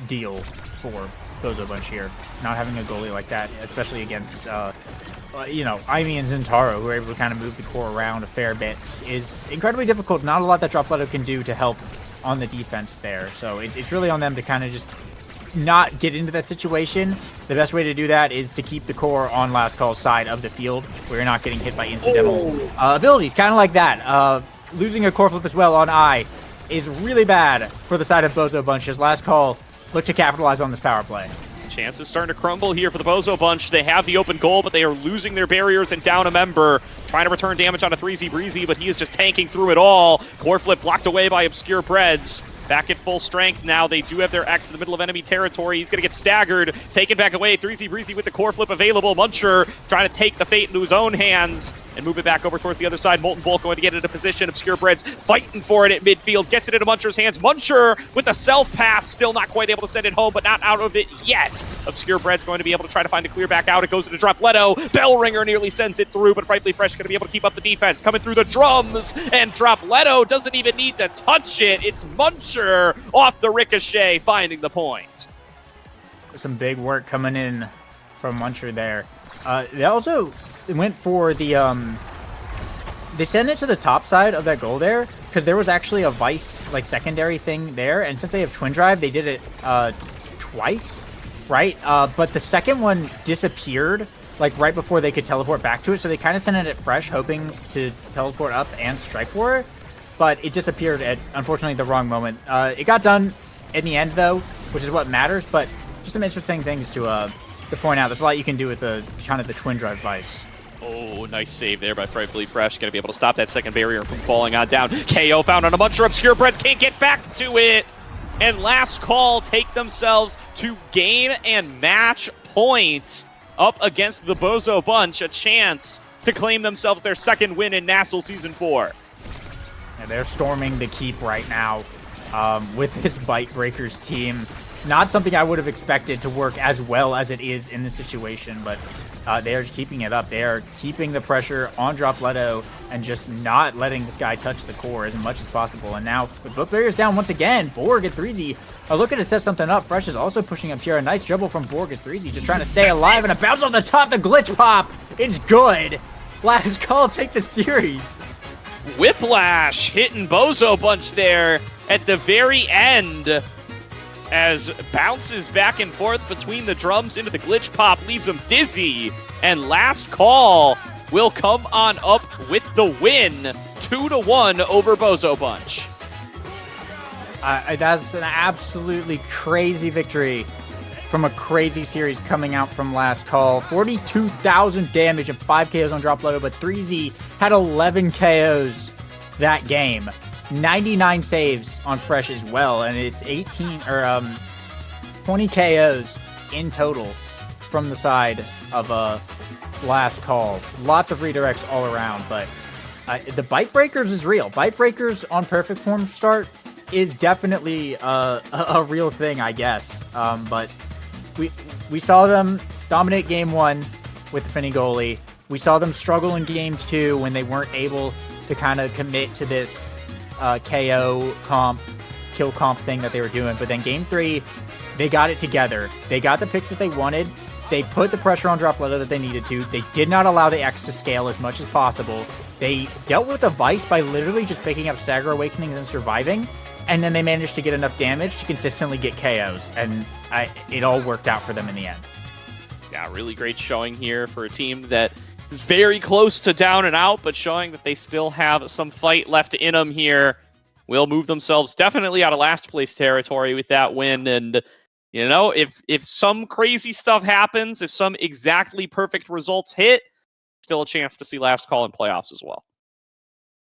B: deal for Bozo Bunch here. Not having a goalie like that, especially against, Imi and Zentaro, who are able to kind of move the core around a fair bit, is incredibly difficult. Not a lot that Dropletto can do to help on the defense there. So it's really on them to kind of just not get into that situation. The best way to do that is to keep the core on last call's side of the field, where you're not getting hit by incidental abilities, kind of like that. Losing a core flip as well on I is really bad for the side of Bozo Bunch. His last call look to capitalize on this power play.
A: Chances starting to crumble here for the Bozo Bunch. They have the open goal, but they are losing their barriers and down a member. Trying to return damage on a 3Z Breezy, but he is just tanking through it all. Core flip blocked away by Obscure Breads. Back at full strength now. They do have their X in the middle of enemy territory. He's going to get staggered. Taken back away. 3Z Breezy with the core flip available. Muncher trying to take the fate into his own hands and move it back over towards the other side. Molten Bolt going to get into position. Obscure Breads fighting for it at midfield. Gets it into Muncher's hands. Muncher with the self-pass. Still not quite able to send it home, but not out of it yet. Obscure Breads going to be able to try to find a clear back out. It goes into Dropletto. Bellringer nearly sends it through, but Frightfully Fresh going to be able to keep up the defense. Coming through the drums, and Dropletto doesn't even need to touch it. It's Muncher off the ricochet, finding the point.
B: Some big work coming in from Muncher there. They also went for the they sent it to the top side of that goal there because there was actually a Vice secondary thing there, and since they have Twin Drive, they did it twice, right? But the second one disappeared like right before they could teleport back to it, so they kind of sent it at Fresh, hoping to teleport up and strike for it, but it disappeared at, unfortunately, the wrong moment. It got done in the end, though, which is what matters, but just some interesting things to point out. There's a lot you can do with the kind of the twin drive vice.
A: Oh, nice save there by Frightfully Fresh. Going to be able to stop that second barrier from falling on down. KO found on a bunch of Obscure Breads. Can't get back to it. And Last Call take themselves to game and match point up against the Bozo Bunch. A chance to claim themselves their second win in NASL Season 4.
B: Yeah, they're storming the keep right now with this Bite Breakers team. Not something I would have expected to work as well as it is in this situation, but they are keeping it up. They are keeping the pressure on Dropletto and just not letting this guy touch the core as much as possible. And now, with both barriers down once again, Borg at 3Z are looking to set something up. Fresh is also pushing up here. A nice dribble from Borg at 3Z, just trying to stay alive, and a bounce off the top, the glitch pop. It's good. Last Call take the series.
A: Whiplash hitting Bozo Bunch there at the very end, as bounces back and forth between the drums into the glitch pop, leaves him dizzy, and Last Call will come on up with the win, 2-1 over Bozo Bunch.
B: That's an absolutely crazy victory from a crazy series coming out from Last Call. 42,000 damage and 5 KOs on Dropletto, but 3Z had 11 KOs that game. 99 saves on Fresh as well, and it's 20 KOs in total from the side of Last Call. Lots of redirects all around, but the Bite Breakers is real. Bite Breakers on perfect form start is definitely a real thing, I guess. But we saw them dominate game 1 with the Finny goalie. We saw them struggle in game 2 when they weren't able to kind of commit to this KO comp, kill comp thing that they were doing. But then game 3, they got it together. They got the pick that they wanted. They put the pressure on Dropletto that they needed to. They did not allow the X to scale as much as possible. They dealt with the Vice by literally just picking up Stagger Awakenings and surviving. And then they managed to get enough damage to consistently get KOs. And it all worked out for them in the end.
A: Yeah, really great showing here for a team that is very close to down and out, but showing that they still have some fight left in them here. Will move themselves definitely out of last place territory with that win. And, you know, if some crazy stuff happens, if some exactly perfect results hit, still a chance to see Last Call in playoffs as well.